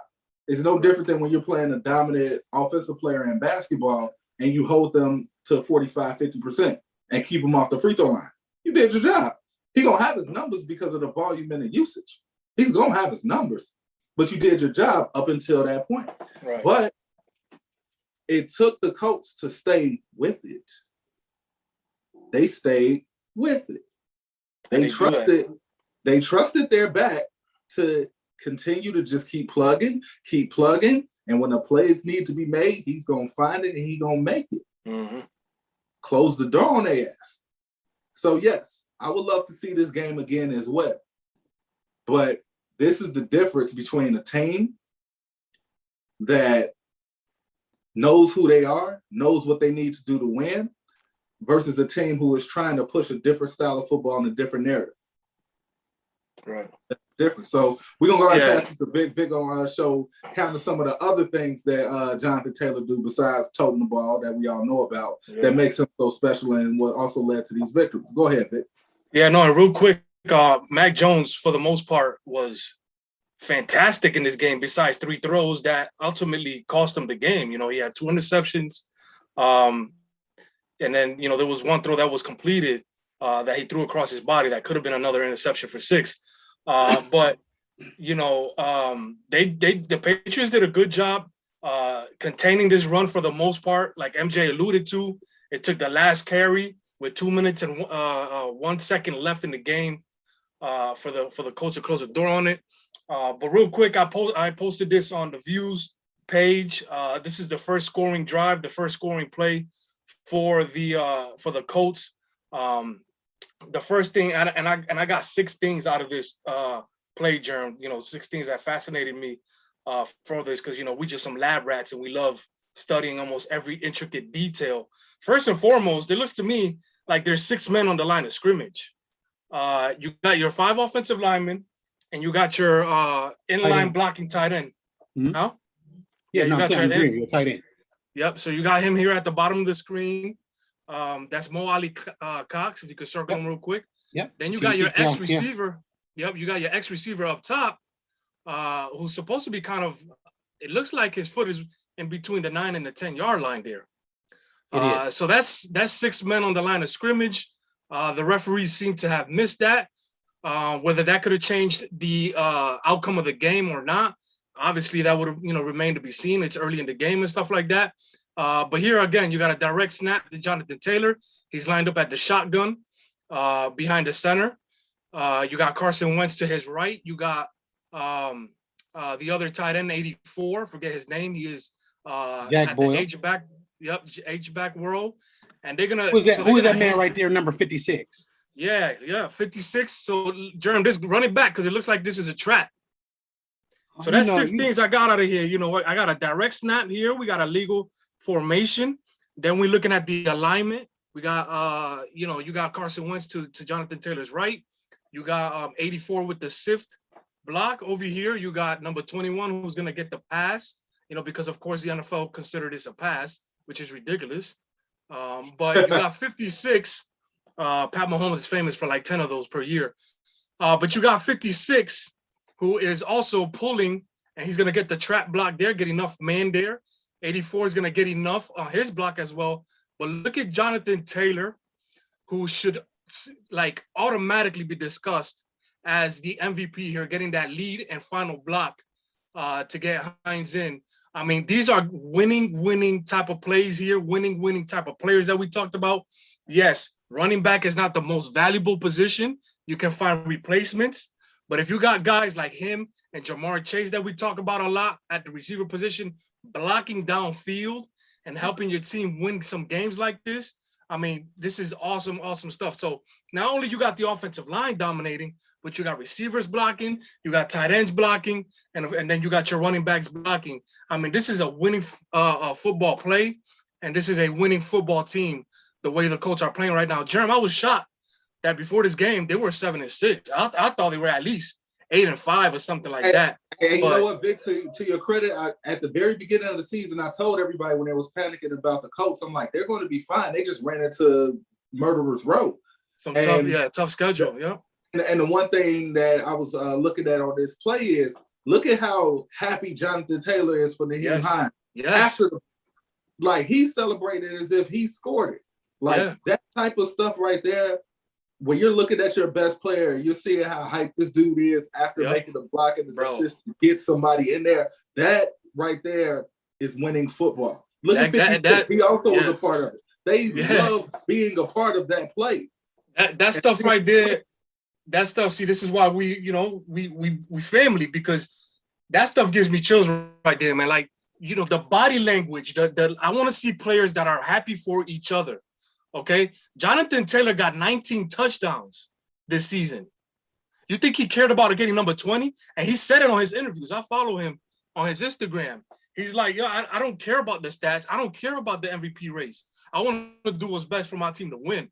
It's no different than when you're playing a dominant offensive player in basketball and you hold them to 45, 50% and keep them off the free throw line. You did your job. He's going to have his numbers because of the volume and the usage. He's going to have his numbers, but you did your job up until that point. Right. But it took the Colts to stay with it. They stayed with it. They trusted their back to continue to just keep plugging. And when the plays need to be made, he's going to find it and he's going to make it. Mm-hmm. Close the door on their ass. So, yes, I would love to see this game again as well. But this is the difference between a team that knows who they are, knows what they need to do to win, versus a team who is trying to push a different style of football and a different narrative. Right. Different. So we're going to go ahead and pass it to Vic on our show, kind of some of the other things that Jonathan Taylor do besides toting the ball that we all know about that makes him so special and what also led to these victories. Go ahead, Vic. Yeah, no, and real quick, Mac Jones, for the most part, was fantastic in this game besides 3 throws that ultimately cost him the game. You know, he had 2 interceptions. And then, you know, there was 1 throw that was completed that he threw across his body that could have been another interception for 6. But, you know, the Patriots did a good job containing this run for the most part. Like MJ alluded to, it took the last carry with 2 minutes and 1 second left in the game for the Colts to close the door on it. But real quick, I posted this on the Views page. This is the first scoring drive, the first scoring play for the Colts. The first thing, and I got 6 things out of this play, Germ. You know, 6 things that fascinated me from this because, you know, we just some lab rats and we love studying almost every intricate detail. First and foremost, it looks to me like there's 6 men on the line of scrimmage. You got your 5 offensive linemen, and you got your inline blocking tight end. Mm-hmm. Huh? Yeah, you got your tight end. Yep. So you got him here at the bottom of the screen. That's Mo Ali Cox, if you could circle him real quick. Yep. Then you got your X receiver. Yep, you got your X receiver up top, who's supposed to be kind of, it looks like his foot is in between the 9 and the 10-yard line there. So that's 6 men on the line of scrimmage. The referees seem to have missed that. Whether that could have changed the outcome of the game or not, obviously that would have, you know, remained to be seen. It's early in the game and stuff like that. But here again, you got a direct snap to Jonathan Taylor. He's lined up at the shotgun behind the center. You got Carson Wentz to his right. You got the other tight end, 84. Forget his name. He is at the H-back. Yep, H-back world. And they're gonna. Who is that man right there, number 56? Yeah, 56. So, Jerm, this running back, because it looks like this is a trap. So that's 6 things I got out of here. You know what? I got a direct snap here. We got a legal formation. Then we're looking at the alignment. We got, you know, you got Carson Wentz to Jonathan Taylor's right. You got 84 with the sift block over here. You got number 21 who's going to get the pass, you know, because, of course, the NFL considered this a pass, which is ridiculous. But you got 56. Pat Mahomes is famous for like 10 of those per year. But you got 56 who is also pulling, and he's going to get the trap block there, get enough man there. 84 is going to get enough on his block as well. But look at Jonathan Taylor, who should like automatically be discussed as the MVP here, getting that lead and final block to get Hines in. I mean, these are winning type of plays here, winning type of players that we talked about. Yes, running back is not the most valuable position. You can find replacements. But if you got guys like him and Jamar Chase that we talk about a lot at the receiver position, blocking downfield and helping your team win some games like this, I mean, this is awesome stuff. So not only you got the offensive line dominating, but you got receivers blocking, you got tight ends blocking, and then you got your running backs blocking. I mean, this is a winning football play, and this is a winning football team, the way the Colts are playing right now. Jerem, I was shocked that before this game, they were 7-6. I thought they were at least 8-5 or something like that. And you know what, Vic, to your credit, at the very beginning of the season, I told everybody when they was panicking about the Colts, I'm like, they're going to be fine. They just ran into Murderer's Row. Tough schedule, yeah. And the one thing that I was looking at on this play is, look at how happy Jonathan Taylor is for the Hines. Yes. After, like, he celebrated as if he scored it. Like, that type of stuff right there, when you're looking at your best player, you're seeing how hyped this dude is after making the block and the assist to get somebody in there. That right there is winning football. Look at 56. He also was a part of it. They love being a part of that play. That stuff right there, that stuff, see, this is why we family, because that stuff gives me chills right there, man. Like, the body language, I want to see players that are happy for each other. Okay, Jonathan Taylor got 19 touchdowns this season. You think he cared about getting number 20? And he said it on his interviews. I follow him on his Instagram. He's like, I don't care about the stats. I don't care about the MVP race. I want to do what's best for my team to win.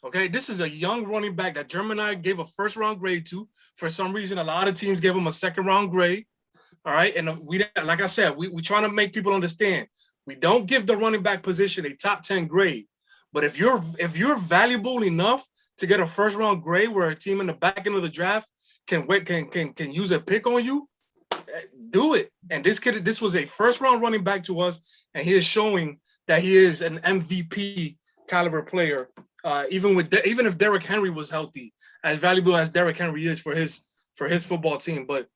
Okay, this is a young running back that Gemini gave a first-round grade to. For some reason, a lot of teams gave him a second-round grade. All right, and like I said, we trying to make people understand. We don't give the running back position a top 10 grade. But if you're valuable enough to get a first round grade where a team in the back end of the draft can use a pick on you, do it. And this was a first round running back to us, and he is showing that he is an MVP caliber player. Even if Derrick Henry was healthy, as valuable as Derrick Henry is for his football team. But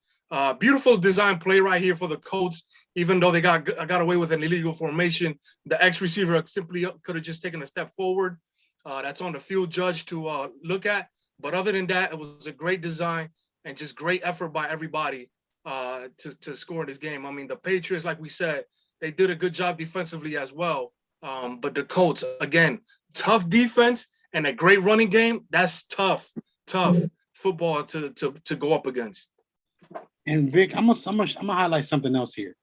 beautiful design play right here for the Colts. Even though they got away with an illegal formation, the ex-receiver simply could have just taken a step forward. That's on the field judge to look at. But other than that, it was a great design and just great effort by everybody to score this game. I mean, the Patriots, like we said, they did a good job defensively as well. But the Colts, again, tough defense and a great running game. That's tough football to go up against. And Vic, I'm gonna highlight something else here.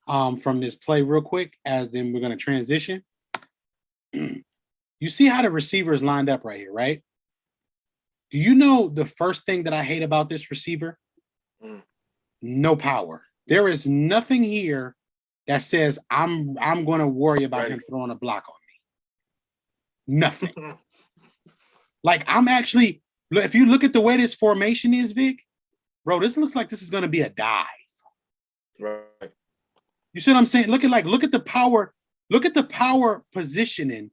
From this play real quick, as then we're going to transition. You see how the receiver is lined up right here, right? Do you know the first thing that I hate about this receiver? No power. There is nothing here that says I'm going to worry about him throwing a block on me. Nothing. Like, I'm actually, if you look at the way this formation is, Vic, bro, this looks like this is going to be a dive. Right. You see what I'm saying? Look at the power positioning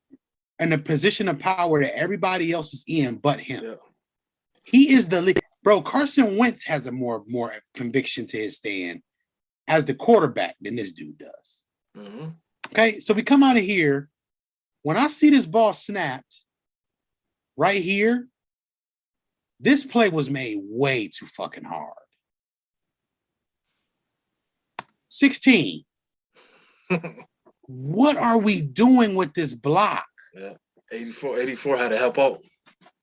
and the position of power that everybody else is in but him. Yeah. He is the lead. Bro, Carson Wentz has a more conviction to his stand as the quarterback than this dude does. Mm-hmm. Okay, so we come out of here. When I see this ball snapped right here, this play was made way too fucking hard. 16. What are we doing with this block? Yeah, 84 had to help out.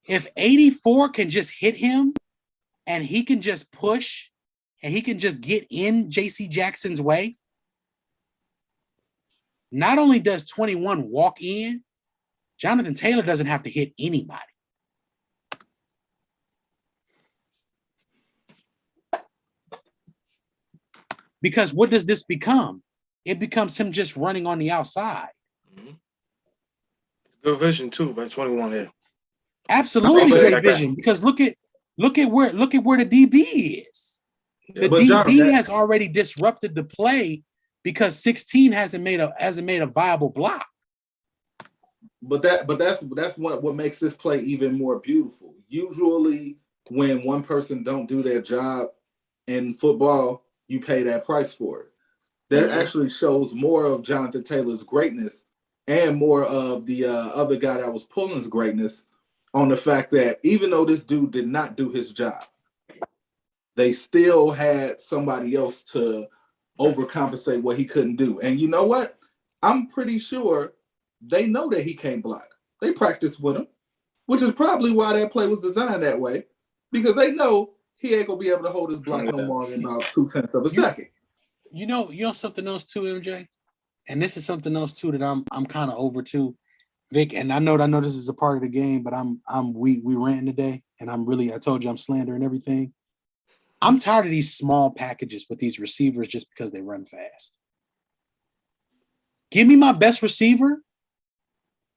If 84 can just hit him and he can just push and he can just get in J.C. Jackson's way, not only does 21 walk in, Jonathan Taylor doesn't have to hit anybody. Because what does this become? It becomes him just running on the outside. Mm-hmm. Good vision too by 21 here. Absolutely great vision. Because look at where the DB is. The DB has already disrupted the play because 16 hasn't made a viable block. But that's what makes this play even more beautiful. Usually, when one person don't do their job in football, you pay that price for it. That actually shows more of Jonathan Taylor's greatness and more of the other guy that was pulling his greatness on the fact that even though this dude did not do his job, they still had somebody else to overcompensate what he couldn't do. And you know what? I'm pretty sure they know that he can't block. They practice with him, which is probably why that play was designed that way, because they know he ain't gonna be able to hold his block no more than about 0.2 of a second. You know something else too, MJ, and this is something else too that I'm kind of over too, Vic. And I know this is a part of the game, but we ranting today, and I told you I'm slandering everything. I'm tired of these small packages with these receivers just because they run fast. Give me my best receiver,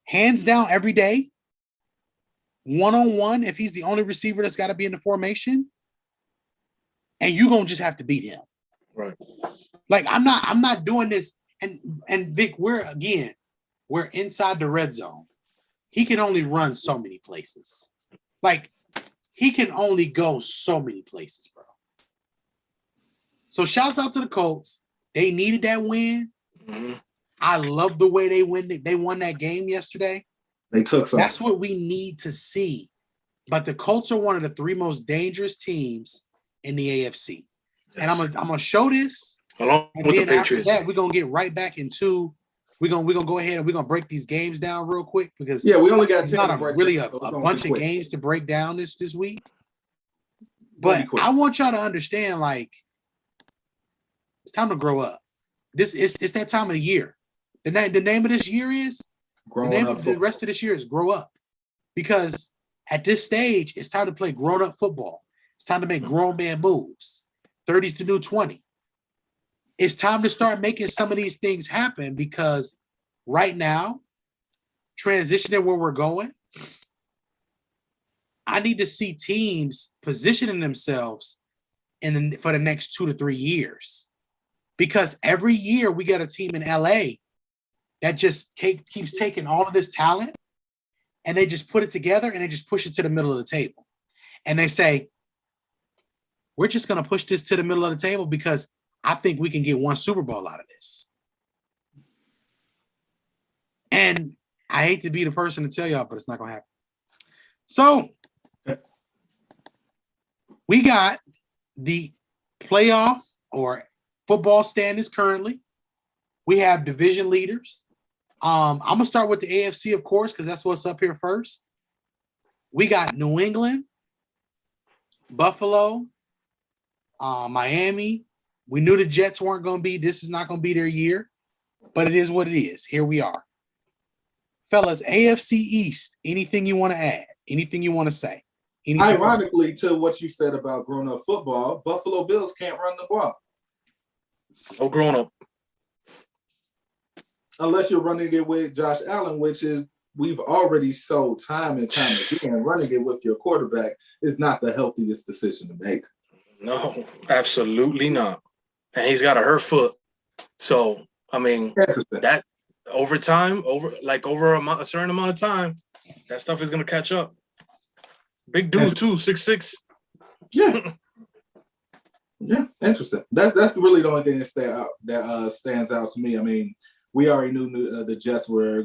hands down every day, one-on-one if he's the only receiver that's got to be in the formation, and you're going to just have to beat him. Right. Like, I'm not doing this. And Vic, we're inside the red zone. He can only run so many places. Like, he can only go so many places, bro. So shouts out to the Colts. They needed that win. Mm-hmm. I love the way they won that game yesterday. They took some. That's what we need to see. But the Colts are one of the 3 most dangerous teams in the AFC. Yes. And I'm gonna show this. Along and with then the Patriots. after that, we're gonna get right back into. We're gonna go ahead and we're gonna break these games down real quick because we only got 10 not really a bunch of games to break down this week. But I want y'all to understand, like, it's time to grow up. It's that time of the year. The name of this year is the rest of this year is grow up. Because at this stage, it's time to play grown-up football. It's time to make grown man moves. 30's the new 20. It's time to start making some of these things happen because right now, transitioning where we're going, I need to see teams positioning themselves for the next 2 to 3 years. Because every year we get a team in LA that just keeps taking all of this talent and they just put it together and they just push it to the middle of the table. And they say, we're just going to push this to the middle of the table because I think we can get 1 Super Bowl out of this. And I hate to be the person to tell y'all, but it's not going to happen. So we got the playoff or football standings currently. We have division leaders. I'm going to start with the AFC, of course, because that's what's up here first. We got New England, Buffalo, Miami. We knew the Jets weren't going to be. This is not going to be their year, but it is what it is. Here we are. Fellas, AFC East, anything you want to add? Anything you want to say? Ironically, to what you said about grown-up football, Buffalo Bills can't run the ball. No grown-up. Unless you're running it with Josh Allen, which is we've already sold time and time again. Running it with your quarterback is not the healthiest decision to make. No, absolutely not. And he's got a hurt foot. So, I mean, that over a a certain amount of time, that stuff is going to catch up. Big dude, too, 6'6". Yeah. Yeah, interesting. That's really the only thing that stands out to me. I mean, we already knew the Jets were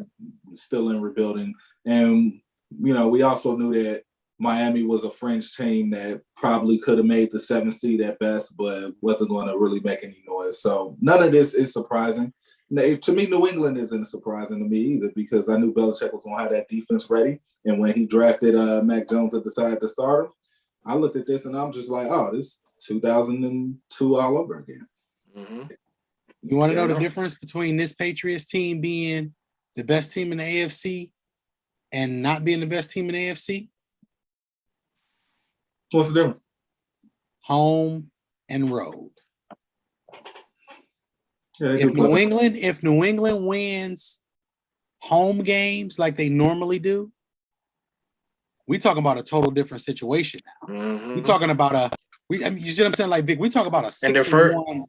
still in rebuilding. And, we also knew that Miami was a fringe team that probably could have made the 7th seed at best, but wasn't going to really make any noise. So none of this is surprising. To me, New England isn't surprising to me either because I knew Belichick was going to have that defense ready. And when he drafted Mac Jones and decided to start him, I looked at this and I'm just like, oh, this 2002 all over again. Mm-hmm. You want to know the difference between this Patriots team being the best team in the AFC and not being the best team in the AFC? What's the difference? Home and road. Yeah, if New England wins home games like they normally do, we talking about a total different situation now. Mm-hmm. We talking about you see what I'm saying? Like Vic, we talk about a 6-1.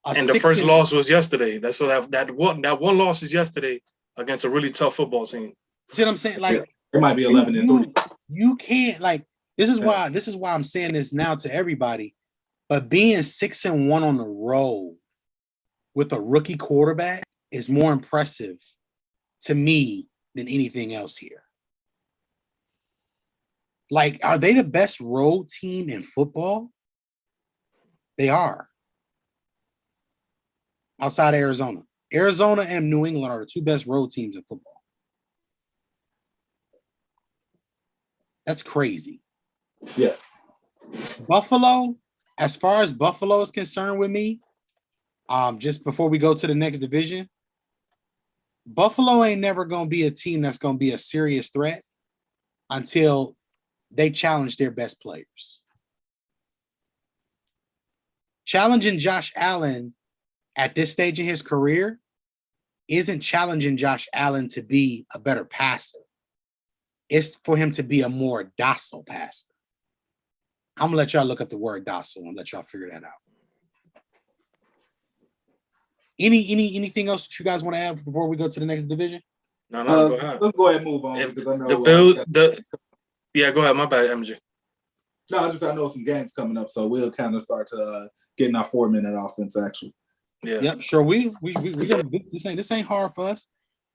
And the first loss was yesterday. That one loss is yesterday against a really tough football team. See what I'm saying? Like it might be 11-3. You can't this is why I'm saying this now to everybody. But being 6-1 on the road with a rookie quarterback is more impressive to me than anything else here. Like, are they the best road team in football? They are. Outside of Arizona. Arizona and New England are the 2 best road teams in football. That's crazy. Yeah. Buffalo, as far as Buffalo is concerned with me, just before we go to the next division, Buffalo ain't never going to be a team that's going to be a serious threat until they challenge their best players. Challenging Josh Allen at this stage in his career isn't challenging Josh Allen to be a better passer. It's for him to be a more docile passer. I'm going to let y'all look up the word docile and let y'all figure that out. Anything else that you guys want to add before we go to the next division? No, go ahead. Let's go ahead and move on. Because I know Yeah, go ahead. My bad, MJ. No, I know some games coming up, so we'll kind of start to getting our 4-minute offense actually. Yeah. Yep, sure. We gonna this ain't hard for us.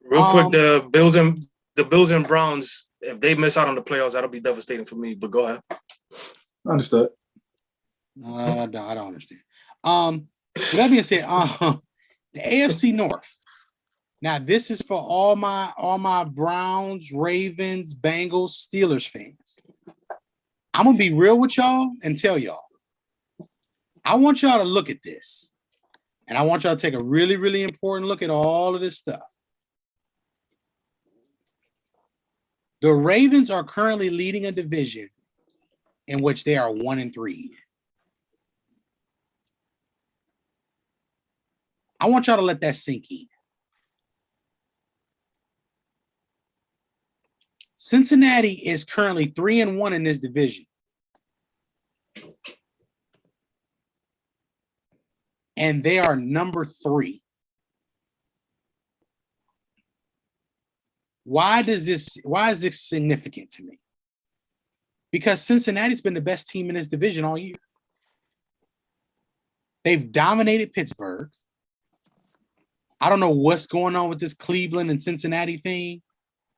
Real quick, the Bills and Browns, if they miss out on the playoffs, that'll be devastating for me. But go ahead. Understood. No, I don't understand. With that being said, the AFC North. Now, this is for all my Browns, Ravens, Bengals, Steelers fans. I'm gonna be real with y'all and tell y'all. I want y'all to look at this, and I want y'all to take a really, really important look at all of this stuff. The Ravens are currently leading a division in which they are 1-3. I want y'all to let that sink in. Cincinnati is currently 3-1 in this division. And they are number 3. Why is this significant to me? Because Cincinnati's been the best team in this division all year. They've dominated Pittsburgh. I don't know what's going on with this Cleveland and Cincinnati thing.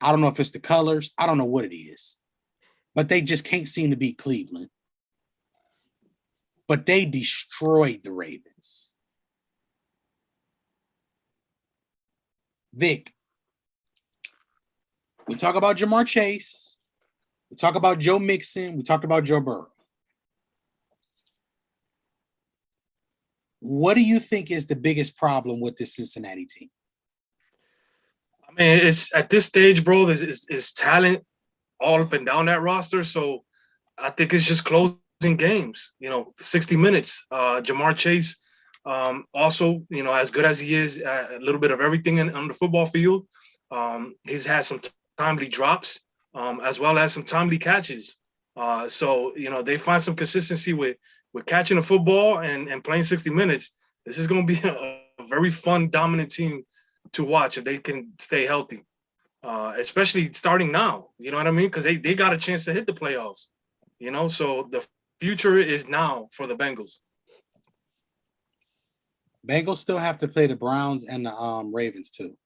I don't know if it's the colors. I don't know what it is. But they just can't seem to beat Cleveland. But they destroyed the Ravens. Vic, we talk about Jamar Chase. We talk about Joe Mixon. We talked about Joe Burrow. What do you think is the biggest problem with this Cincinnati team? I mean, it's at this stage, bro, there's talent all up and down that roster. So I think it's just closing games, 60 minutes. Jamar Chase, also, as good as he is, a little bit of everything on the football field. He's had some timely drops, as well as some timely catches. So, they find some consistency with catching the football and playing 60 minutes. This is going to be a very fun, dominant team to watch if they can stay healthy, especially starting now. You know what I mean? Because they got a chance to hit the playoffs, so the future is now for the Bengals. Bengals still have to play the Browns and the Ravens too.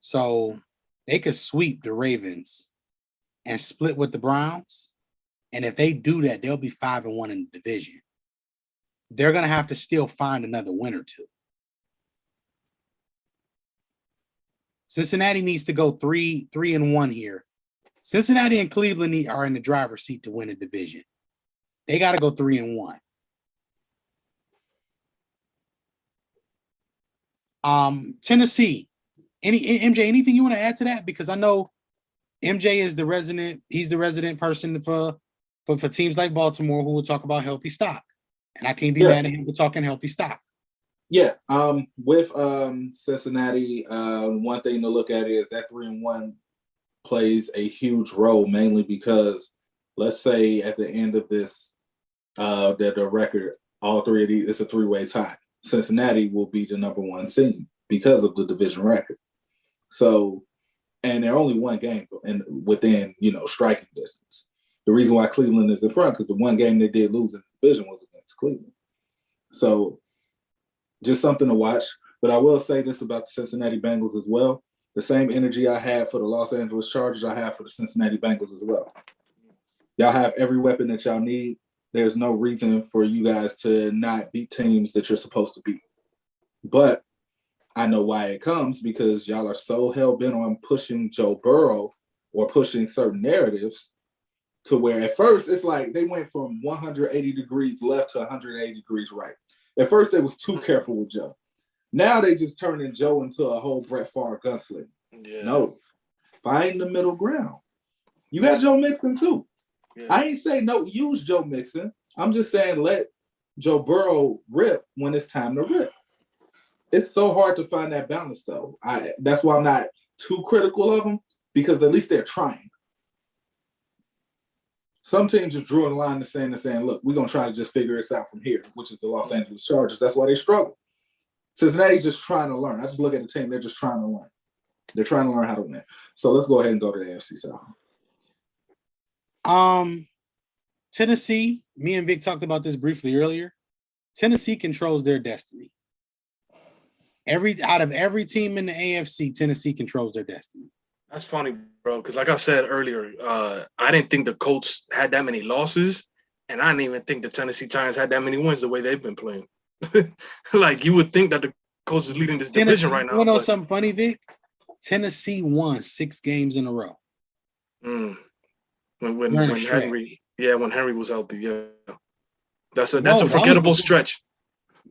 So they could sweep the Ravens and split with the Browns. And if they do that, they'll be 5-1 in the division. They're going to have to still find another win or two. Cincinnati needs to go 3-1 here. Cincinnati and Cleveland are in the driver's seat to win the division. They got to go 3-1. Tennessee. MJ, anything you want to add to that? Because I know MJ is the resident person for teams like Baltimore who will talk about healthy stock. And I can't be mad at him for talking healthy stock. Yeah. With Cincinnati, one thing to look at is that 3-1 plays a huge role, mainly because let's say at the end of this, the record, all three of these, it's a 3-way tie. Cincinnati will be the number 1 seed because of the division record. So, and they're only one game within, striking distance. The reason why Cleveland is in front, because the one game they did lose in the division was against Cleveland. So, just something to watch. But I will say this about the Cincinnati Bengals as well. The same energy I had for the Los Angeles Chargers, I have for the Cincinnati Bengals as well. Y'all have every weapon that y'all need. There's no reason for you guys to not beat teams that you're supposed to beat. But I know why it comes, because y'all are so hell-bent on pushing Joe Burrow or pushing certain narratives to where at first it's like they went from 180 degrees left to 180 degrees right. At first they was too careful with Joe. Now they just turning Joe into a whole Brett Favre gunslinger. Yeah. No, find the middle ground. You got Joe Mixon too. Yeah. I ain't saying no, use Joe Mixon. I'm just saying let Joe Burrow rip when it's time to rip. It's so hard to find that balance though. That's why I'm not too critical of them, because at least they're trying. Some teams just drew a line in the sand and saying, look, we're going to try to just figure this out from here, which is the Los Angeles Chargers. That's why they struggle. Cincinnati just trying to learn. I just look at the team. They're just trying to learn. They're trying to learn how to win. So let's go ahead and go to the AFC South. Tennessee, me and Vic talked about this briefly earlier. Tennessee controls their destiny. Out of every team in the AFC, Tennessee controls their destiny. That's funny, bro, because like I said earlier, I didn't think the Colts had that many losses, and I didn't even think the Tennessee Titans had that many wins the way they've been playing. Like, you would think that the Colts is leading this division right now. You know something funny, Vic? Tennessee won 6 games in a row. When Henry was healthy, yeah. That's a forgettable stretch.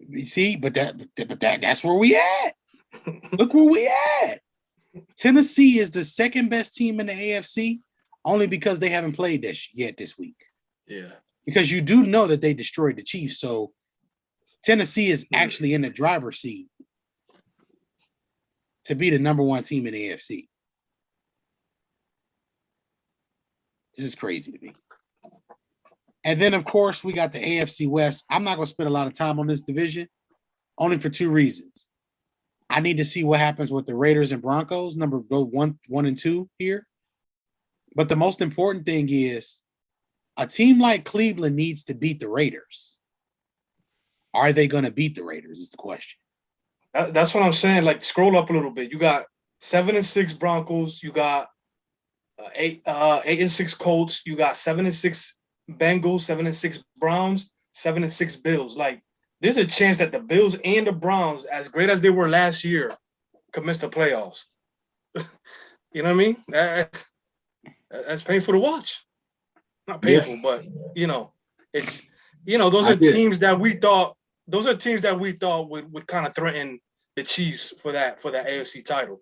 You see, but that's where we at. Look where we at. Tennessee is the second best team in the AFC, only because they haven't played this week. Yeah. Because you do know that they destroyed the Chiefs, so Tennessee is actually in the driver's seat to be the number 1 team in the AFC. This is crazy to me. And then, of course, we got the AFC West. I'm not going to spend a lot of time on this division, only for 2 reasons. I need to see what happens with the Raiders and Broncos, number 1 and 2 here. But the most important thing is a team like Cleveland needs to beat the Raiders. Are they going to beat the Raiders is the question. That's what I'm saying. Like, scroll up a little bit. You got 7-6 Broncos. You got 8-6 Colts. You got 7-6 Bengals, 7-6 Browns, 7-6 Bills. Like, there's a chance that the Bills and the Browns, as great as they were last year, could miss the playoffs. You know what I mean? That's painful to watch. Not painful, but it's those are teams that we thought would kind of threaten the Chiefs for that AFC title.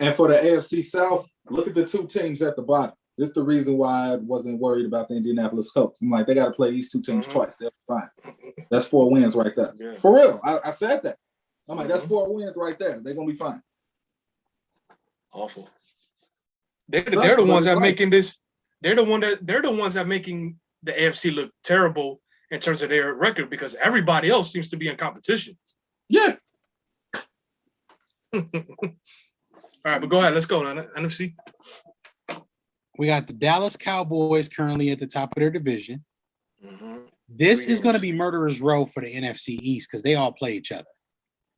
And for the AFC South, look at the 2 teams at the bottom. This is the reason why I wasn't worried about the Indianapolis Colts. I'm like, they got to play these 2 teams twice. They're fine. That's 4 wins right there. Yeah. For real. I said that. I'm like, that's 4 wins right there. They're going to be fine. Awful. They're the ones that making this. They're the ones that making the AFC look terrible in terms of their record, because everybody else seems to be in competition. Yeah. All right, but go ahead. Let's go, NFC. We got the Dallas Cowboys currently at the top of their division. This is going to be murderer's row for the NFC East because they all play each other.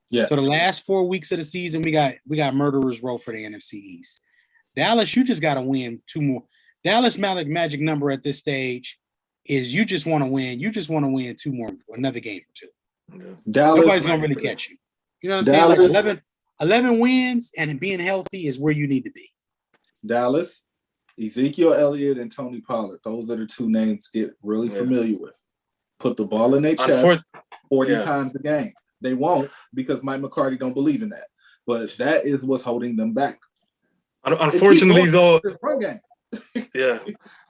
Yeah. So the last 4 weeks of the season, we got murderer's row for the NFC East. Dallas, you just got to win 2 more. Dallas magic number at this stage is you just want to win. You just want to win 2 more, another game or 2. Yeah. Dallas, nobody's going to really catch you. You know what I'm saying? Like 11 wins and being healthy is where you need to be. Dallas, Ezekiel Elliott, and Tony Pollard. Those are the 2 names to get really familiar with. Put the ball in their chest 40 times a game. They won't, because Mike McCarthy don't believe in that. But that is what's holding them back. Unfortunately, though, yeah.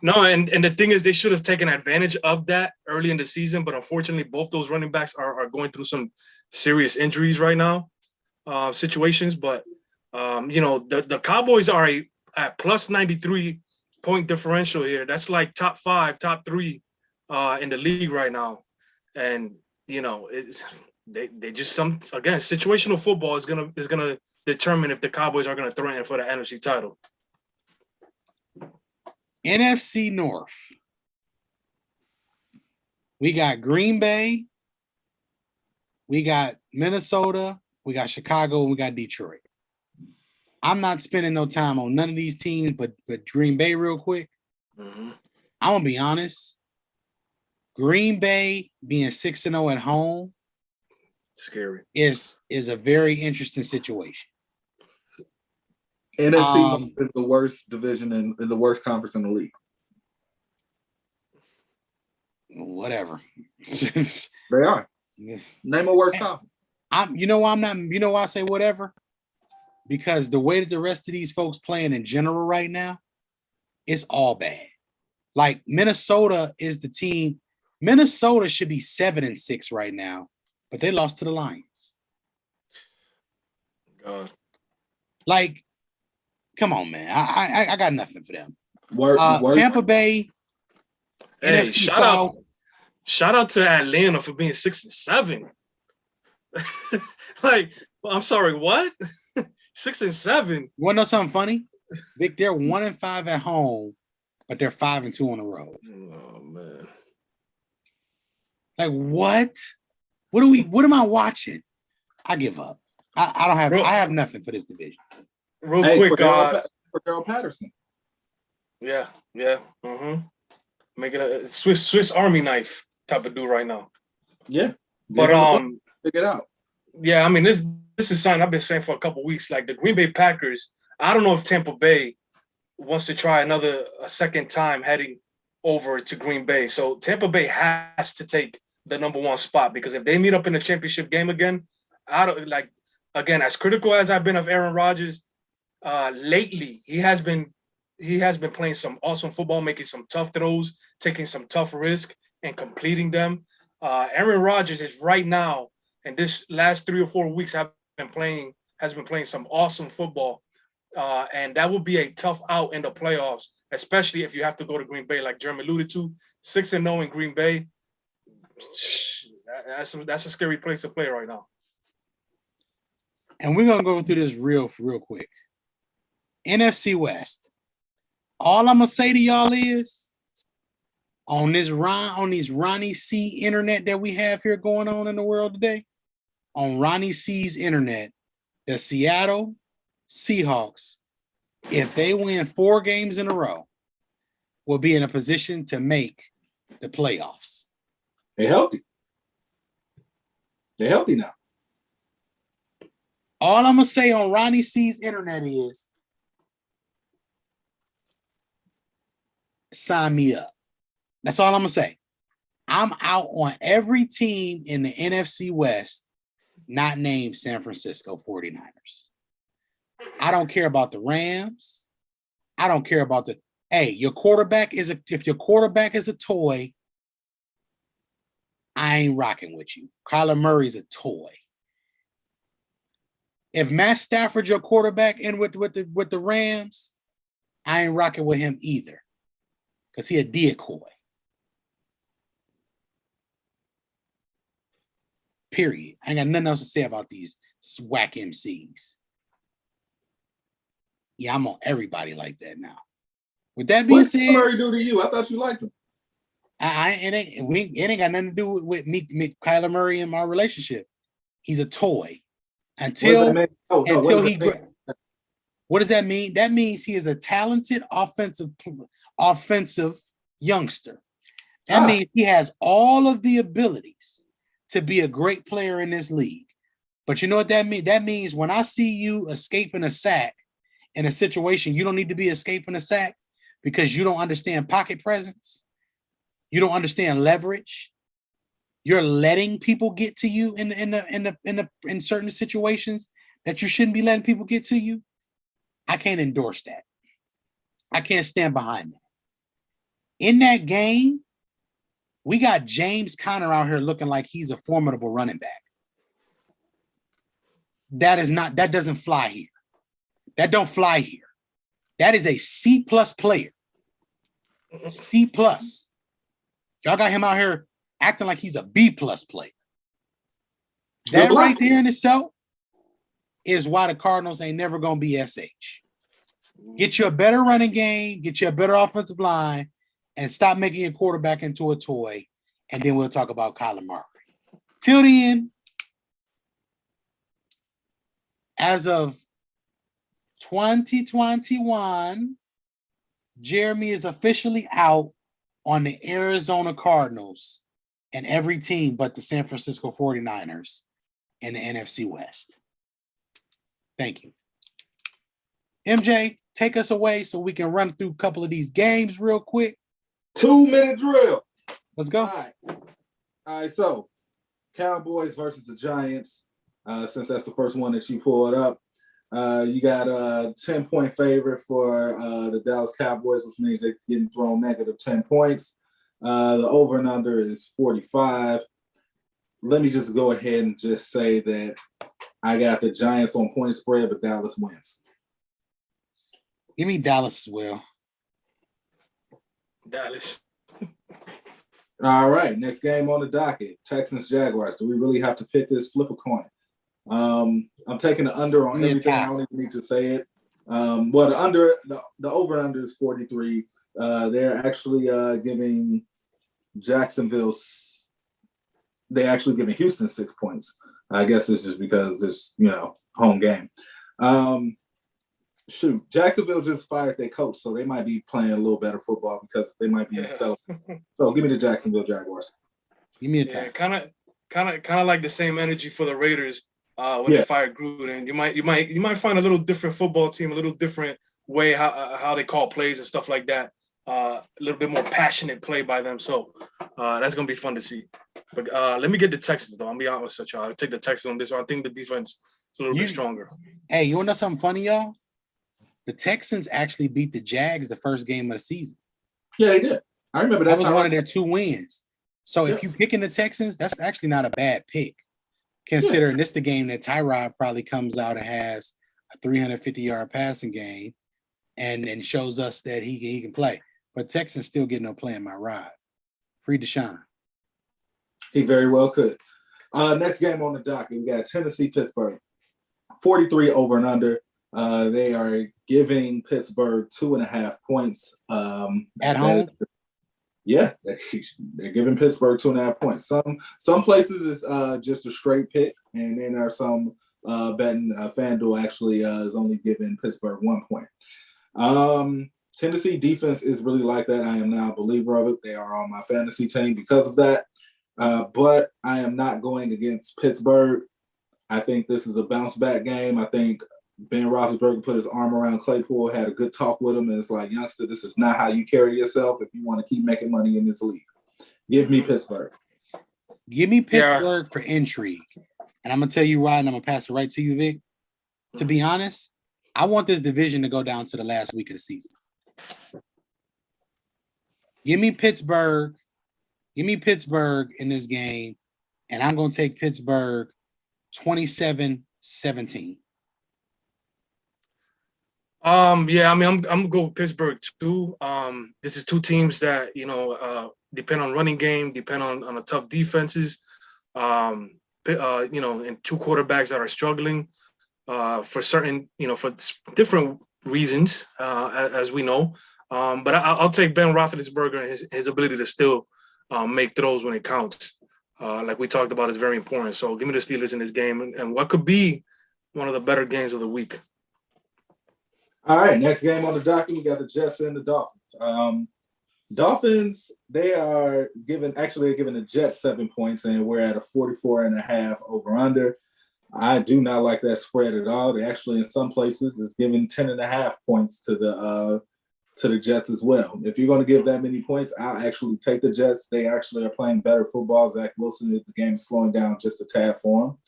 No, and the thing is, they should have taken advantage of that early in the season, but unfortunately, both those running backs are going through some serious injuries right now, situations. But, the Cowboys are at plus 93 point differential here. That's like top 5, top 3 in the league right now. And, they just situational football is gonna determine if the Cowboys are gonna threaten for the NFC title. NFC North. We got Green Bay, we got Minnesota, we got Chicago, and we got Detroit. I'm not spending no time on none of these teams, but Green Bay real quick. I'm gonna be honest. Green Bay being 6-0 at home, scary, is a very interesting situation. NFC is the worst division and the worst conference in the league. Whatever. They are. Name a worst conference. Why I say whatever? Because the way that the rest of these folks playing in general right now, it's all bad. Like Minnesota is the team. Minnesota should be 7-6 right now, but they lost to the Lions. God. Like, come on, man. I got nothing for them. Tampa Bay. Hey, shout out to Atlanta for being 6-7. Like, I'm sorry, what? 6-7. You want to know something funny? Vic, they're 1-5 at home but they're 5-2 on the road. Oh man. Like what? What am I watching? I give up. I have nothing for this division. Real quick, for Daryl Patterson. Yeah. Mm-hmm. Make it a Swiss Army knife type of dude right now. Yeah. But figure it out. Yeah, I mean this is something I've been saying for a couple of weeks. Like the Green Bay Packers, I don't know if Tampa Bay wants to try a second time heading over to Green Bay. So Tampa Bay has to take the number one spot, because if they meet up in the championship game again, as critical as I've been of Aaron Rodgers, lately he has been playing some awesome football, making some tough throws, taking some tough risks and completing them. Aaron Rodgers is right now, and this last 3 or 4 weeks has been playing some awesome football. And that will be a tough out in the playoffs, especially if you have to go to Green Bay, like Jeremy alluded to. 6-0 in Green Bay. That's a scary place to play right now. And we're gonna go through this real quick. NFC West. All I'm gonna say to y'all is on these Ronnie C internet that we have here going on in the world today, on Ronnie C's internet, the Seattle Seahawks, if they win 4 games in a row, will be in a position to make the playoffs. They're healthy. They're healthy now. All I'm going to say on Ronnie C's internet is sign me up. That's all I'm going to say. I'm out on every team in the NFC West not named San Francisco 49ers. I don't care about the Rams. I don't care about if your quarterback is a toy, I ain't rocking with you. Kyler Murray's a toy. If Matt Stafford's your quarterback and with the Rams, I ain't rocking with him either, because he a decoy. Period. I ain't got nothing else to say about these whack MCs. Yeah, I'm on everybody like that now. With that being said, what did Murray do to you? I thought you liked him. It ain't got nothing to do with me, Kyler Murray, and my relationship. He's a toy. What does that mean? That means he is a talented offensive youngster. That means he has all of the abilities to be a great player in this league. But you know what that means? That means when I see you escaping a sack in a situation, you don't need to be escaping a sack because you don't understand pocket presence. You don't understand leverage. You're letting people get to you in certain situations that you shouldn't be letting people get to you. I can't endorse that. I can't stand behind that. In that game, we got James Conner out here looking like he's a formidable running back. That doesn't fly here. That don't fly here. That is a C+ player. C+. Y'all got him out here acting like he's a B+ player. That right there in itself is why the Cardinals ain't never going to be SH. Get you a better running game, get you a better offensive line, and stop making your quarterback into a toy, and then we'll talk about Kyler Murray. Till then, as of 2021, Jeremy is officially out on the Arizona Cardinals and every team but the San Francisco 49ers in the NFC West. Thank you. MJ, take us away so we can run through a couple of these games real quick. 2-minute drill. Let's go. All right. So Cowboys versus the Giants. Since that's the first one that you pulled up, you got a 10-point favorite for the Dallas Cowboys, which means they're getting thrown negative 10 points. The over and under is 45. Let me just go ahead and just say that I got the Giants on point spread, but Dallas wins. Give me Dallas as well. Dallas. All right, next game on the docket, Texans-Jaguars. Do we really have to pick this? Flip a coin. I'm taking the under on everything. I don't even need to say it. The over and under is 43. They're actually giving Jacksonville. They're actually giving Houston 6 points. I guess this is because it's home game. Jacksonville just fired their coach, so they might be playing a little better football because they might be in So give me the Jacksonville Jaguars. Give me a time. Kind of like the same energy for the Raiders when they fired Gruden. You might find a little different football team, a little different way how they call plays and stuff like that. A little bit more passionate play by them. So that's gonna be fun to see. But let me get the Texans though. I'll be honest with y'all. I'll take the Texans on this one. I think the defense is a little bit stronger. Hey, you want to know something funny, y'all? The Texans actually beat the Jags the first game of the season. Yeah, they did. I remember that. That was one of their 2 wins. So if you're picking the Texans, that's actually not a bad pick, considering this the game that Tyrod probably comes out and has a 350-yard passing game and shows us that he can play. But Texans still get no play in my ride. Free Deshaun. He very well could. Next game on the docket, we got Tennessee-Pittsburgh. 43 over and under. They are giving Pittsburgh 2.5 points. At home? Yeah, they're giving Pittsburgh 2.5 points. Some places it's just a straight pick, and then there are some betting. FanDuel actually is only giving Pittsburgh 1 point. Tennessee defense is really like that. I am now a believer of it. They are on my fantasy team because of that. But I am not going against Pittsburgh. I think this is a bounce back game. I think Ben Roethlisberger put his arm around Claypool, had a good talk with him, and it's like, youngster, this is not how you carry yourself if you want to keep making money in this league. Give me Pittsburgh. Give me Pittsburgh for intrigue. And I'm going to tell you why, and I'm going to pass it right to you, Vic. To be honest, I want this division to go down to the last week of the season. Give me Pittsburgh. Give me Pittsburgh in this game, and I'm going to take Pittsburgh 27-17. I'm gonna go with Pittsburgh too. This is 2 teams that depend on running game, depend on a tough defenses. And 2 quarterbacks that are struggling for certain, for different reasons, as we know. But I'll take Ben Roethlisberger and his ability to still make throws when it counts. Like we talked about, is very important. So give me the Steelers in this game, and what could be one of the better games of the week. All right, next game on the docket, we got the Jets and the Dolphins. Dolphins, they're giving the Jets 7 points, and we're at a 44.5 over under. I do not like that spread at all. They actually, in some places, is giving 10.5 points to the Jets as well. If you're going to give that many points, I'll actually take the Jets. They actually are playing better football. Zach Wilson, the game is slowing down just a tad for him.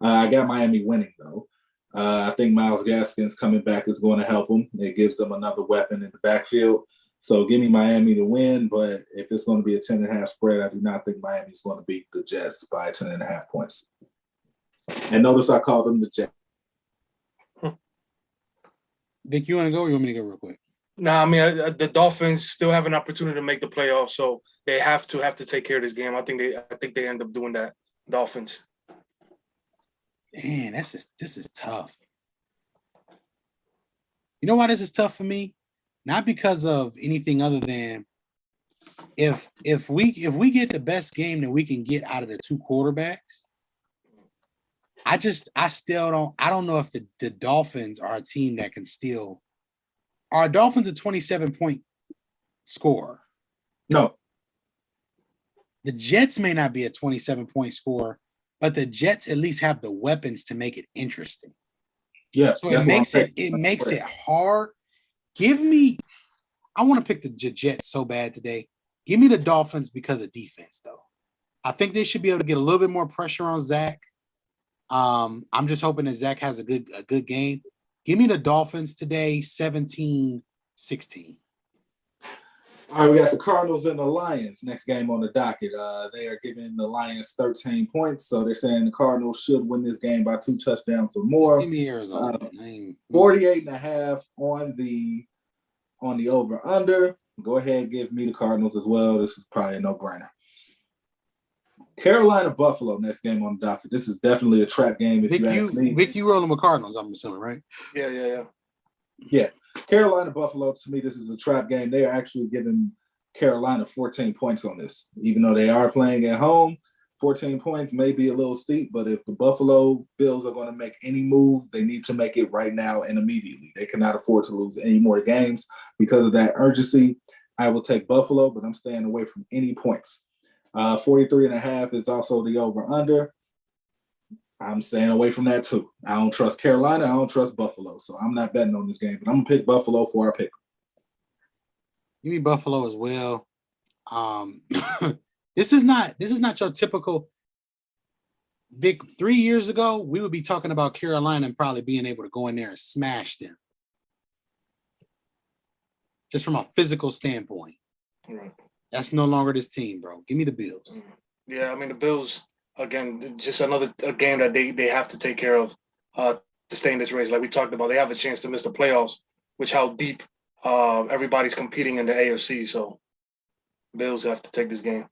I got Miami winning, though. I think Myles Gaskin's coming back is going to help them. It gives them another weapon in the backfield. So give me Miami to win, but if it's going to be a 10.5 spread, I do not think Miami's going to beat the Jets by 10.5 points. And notice I called them the Jets. Vic, you want to go or you want me to go real quick? No, the Dolphins still have an opportunity to make the playoffs, so they have to take care of this game. I think they end up doing that. Dolphins. Man, this is tough. You know why this is tough for me? Not because of anything other than if we get the best game that we can get out of the 2 quarterbacks, I don't know if the Dolphins are a team that can still. Are Dolphins a 27-point scorer? No. The Jets may not be a 27-point scorer, but the Jets at least have the weapons to make it interesting. Yeah. So it makes it hard. I want to pick the Jets so bad today. Give me the Dolphins because of defense, though. I think they should be able to get a little bit more pressure on Zach. I'm just hoping that Zach has a good game. Give me the Dolphins today, 17-16. All right, we got the Cardinals and the Lions. Next game on the docket. They are giving the Lions 13 points, so they're saying the Cardinals should win this game by 2 touchdowns or more. Give me Arizona. 48.5 on the over-under. Go ahead, give me the Cardinals as well. This is probably a no-brainer. Carolina Buffalo, next game on the docket. This is definitely a trap game if you ask me. Vic, you rolling with Cardinals, I'm assuming, right? Yeah. Yeah. Carolina Buffalo, to me, this is a trap game. They are actually giving Carolina 14 points on this, even though they are playing at home. 14 points may be a little steep, but if the Buffalo Bills are going to make any move, they need to make it right now and immediately. They cannot afford to lose any more games because of that urgency. I will take Buffalo, but I'm staying away from any points. 43.5 is also the over-under. I'm staying away from that too. I don't trust Carolina. I don't trust Buffalo. So I'm not betting on this game, but I'm going to pick Buffalo for our pick. Give me Buffalo as well. This is not your typical big. 3 years ago, we would be talking about Carolina and probably being able to go in there and smash them. Just from a physical standpoint. Right. That's no longer this team, bro. Give me the Bills. Yeah, I mean, the Bills, again, just another game that they have to take care of to stay in this race. Like we talked about, they have a chance to miss the playoffs, which how deep everybody's competing in the AFC. So Bills have to take this game.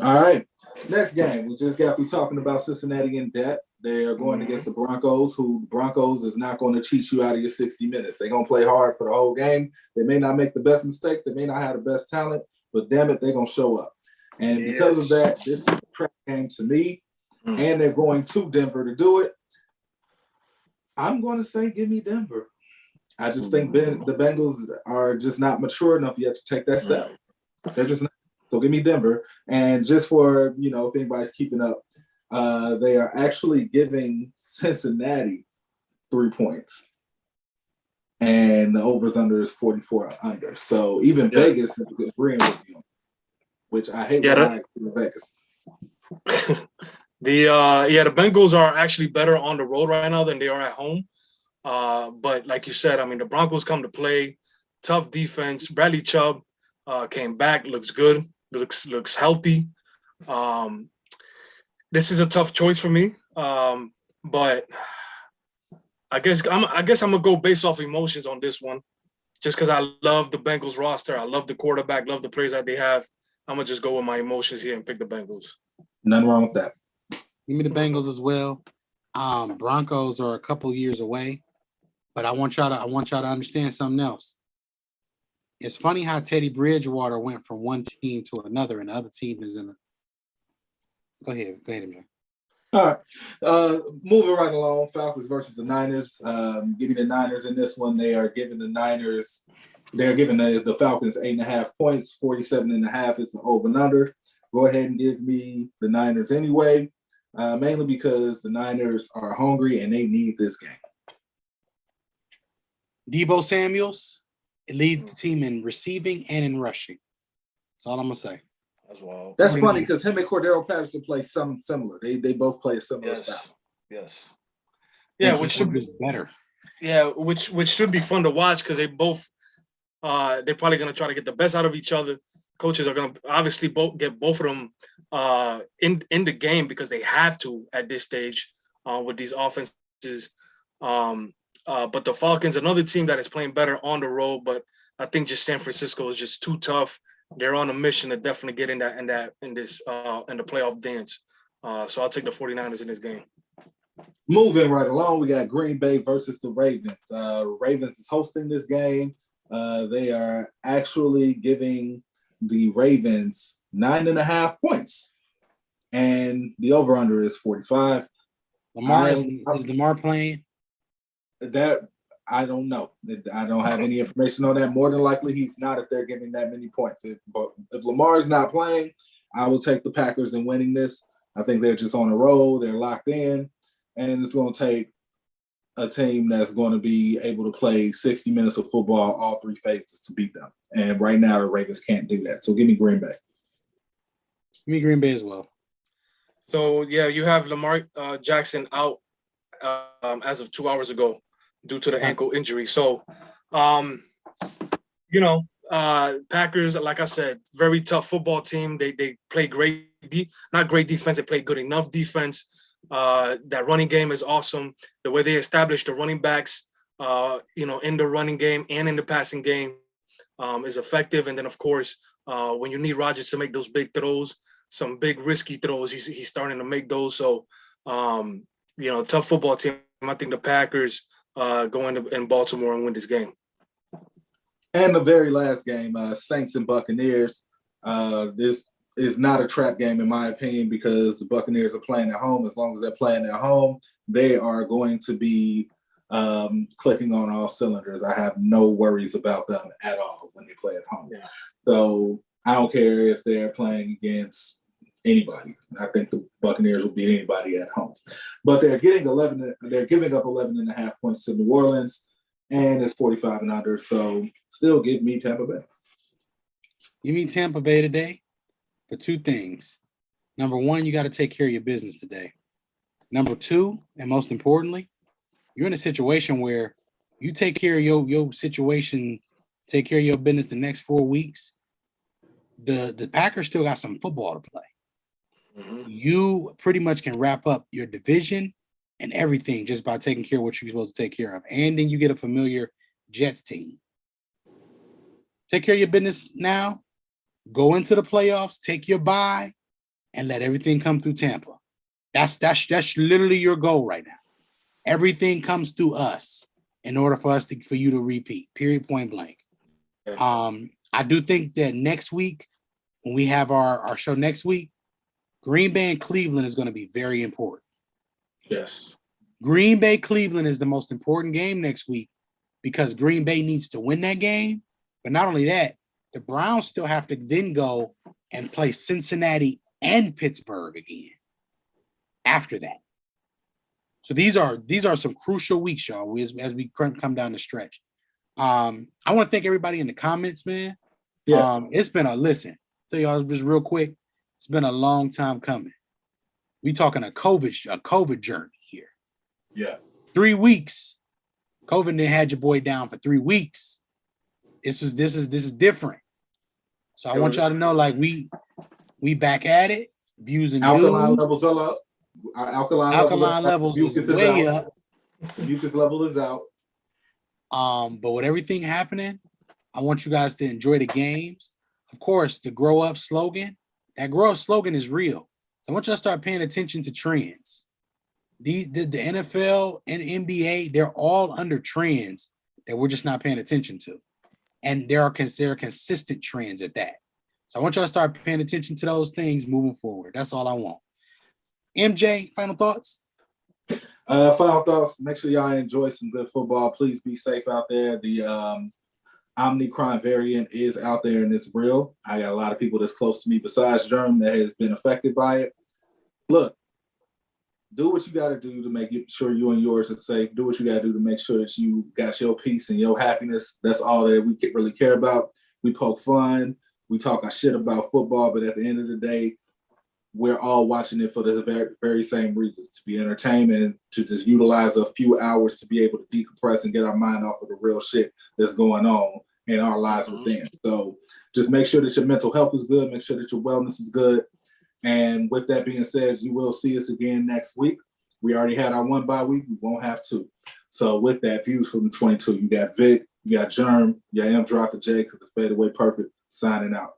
All right. Next game. We just got through talking about Cincinnati in debt. They are going against the Broncos, who Broncos is not going to cheat you out of your 60 minutes. They're going to play hard for the whole game. They may not make the best mistakes. They may not have the best talent, but damn it, they're going to show up. And because of that, this is a trap game to me, and they're going to Denver to do it. I'm going to say give me Denver. I just think the Bengals are just not mature enough yet to take that step. They're just not. So give me Denver. And just for, if anybody's keeping up, they are actually giving Cincinnati 3 points. And the over-under is 44 under. So even Vegas is agreeing with you, which I hate when I agree with Vegas. The Bengals are actually better on the road right now than they are at home. But like you said, I mean, the Broncos come to play, tough defense. Bradley Chubb came back, looks good, looks healthy. This is a tough choice for me, but I guess I'm gonna go based off emotions on this one, just because I love the Bengals roster, I love the quarterback, love the players that they have. I'm gonna just go with my emotions here and pick the Bengals. Nothing wrong with that. Give me the Bengals as well. Broncos are a couple years away, but I want y'all to understand something else. It's funny how Teddy Bridgewater went from one team to another, and the other team is in. Go ahead, man. All right. Moving right along, Falcons versus the Niners. Giving the Niners in this one, they are giving the Niners. They're giving the Falcons 8.5 points. 47.5 is the over and under. Go ahead and give me the Niners anyway, mainly because the Niners are hungry and they need this game. Deebo Samuels, it leads the team in receiving and in rushing. That's all I'm gonna say. As well. That's funny because him and Cordero Patterson play something similar. They both play a similar style. Yes. Yeah, which should be better. Yeah, which should be fun to watch because they both they're probably gonna try to get the best out of each other. Coaches are gonna obviously get both of them in the game because they have to at this stage with these offenses. But the Falcons, another team that is playing better on the road, but I think just San Francisco is just too tough. They're on a mission to definitely get in the playoff dance. So I'll take the 49ers in this game. Moving right along, we got Green Bay versus the Ravens. Ravens is hosting this game. They are actually giving the Ravens 9.5 points. And the over-under is 45. Is Lamar playing? That I don't know. I don't have any information on that. More than likely, he's not if they're giving that many points. If Lamar's not playing, I will take the Packers in winning this. I think they're just on a roll. They're locked in. And it's going to take a team that's going to be able to play 60 minutes of football, all three phases, to beat them. And right now, the Ravens can't do that. So give me Green Bay. Give me Green Bay as well. So, yeah, you have Lamar Jackson out as of 2 hours ago due to the ankle injury. So, Packers, like I said, very tough football team. They play not great defense. They play good enough defense. That running game is awesome. The way they establish the running backs, in the running game and in the passing game is effective. And then, of course, when you need Rodgers to make those big throws, some big risky throws, he's starting to make those. So, tough football team. I think the Packers go in Baltimore and win this game. And the very last game, Saints and Buccaneers. This is not a trap game, in my opinion, because the Buccaneers are playing at home. As long as they're playing at home, they are going to be clicking on all cylinders. I have no worries about them at all when they play at home. Yeah. So I don't care if they're playing against anybody. I think the Buccaneers will beat anybody at home. But they're giving up 11.5 points to New Orleans, and it's 45 and under. So still give me Tampa Bay. You mean Tampa Bay today for two things. Number one, you got to take care of your business today. Number two, and most importantly, you're in a situation where you take care of your situation, take care of your business the next 4 weeks. The Packers still got some football to play. Mm-hmm. You pretty much can wrap up your division and everything just by taking care of what you're supposed to take care of. And then you get a familiar Jets team. Take care of your business now. Go into the playoffs, take your bye, and let everything come through Tampa. That's literally your goal right now. Everything comes through us in order for you to repeat. Period. Point blank. I do think that next week, when we have our show next week, Green Bay and Cleveland is going to be very important. Yes. Green Bay Cleveland is the most important game next week because Green Bay needs to win that game. But not only that, the Browns still have to then go and play Cincinnati and Pittsburgh again after that. So these are some crucial weeks, y'all, as we come down the stretch. I want to thank everybody in the comments, man. Yeah. It's been tell y'all just real quick, it's been a long time coming. We talking a COVID journey here. Yeah. 3 weeks. COVID done had your boy down for 3 weeks. This is different. So I want y'all to know, like, we back at it. Views and alkaline news. levels are up. Our alkaline levels is way out. up. The mucus level is out. But with everything happening, I want you guys to enjoy the games. Of course, the grow up slogan. That grow up slogan is real. So I want you to start paying attention to trends. The NFL and NBA, they're all under trends that we're just not paying attention to. And there are consistent trends at that. So I want y'all to start paying attention to those things moving forward. That's all I want. MJ, final thoughts? Final thoughts. Make sure y'all enjoy some good football. Please be safe out there. The Omicron variant is out there and it's real. I got a lot of people that's close to me besides Jerm that has been affected by it. Look, do what you got to do to make sure you and yours are safe. Do what you got to do to make sure that you got your peace and your happiness. That's all that we really care about. We poke fun. We talk our shit about football, but at the end of the day, we're all watching it for the very, very same reasons, to be entertained and to just utilize a few hours to be able to decompress and get our mind off of the real shit that's going on in our lives within. So just make sure that your mental health is good. Make sure that your wellness is good. And with that being said, you will see us again next week. We already had our 1 bye week. We won't have 2. So with that, views from the 22, you got Vic, you got Germ, you got M Drop the J because the fadeaway perfect signing out.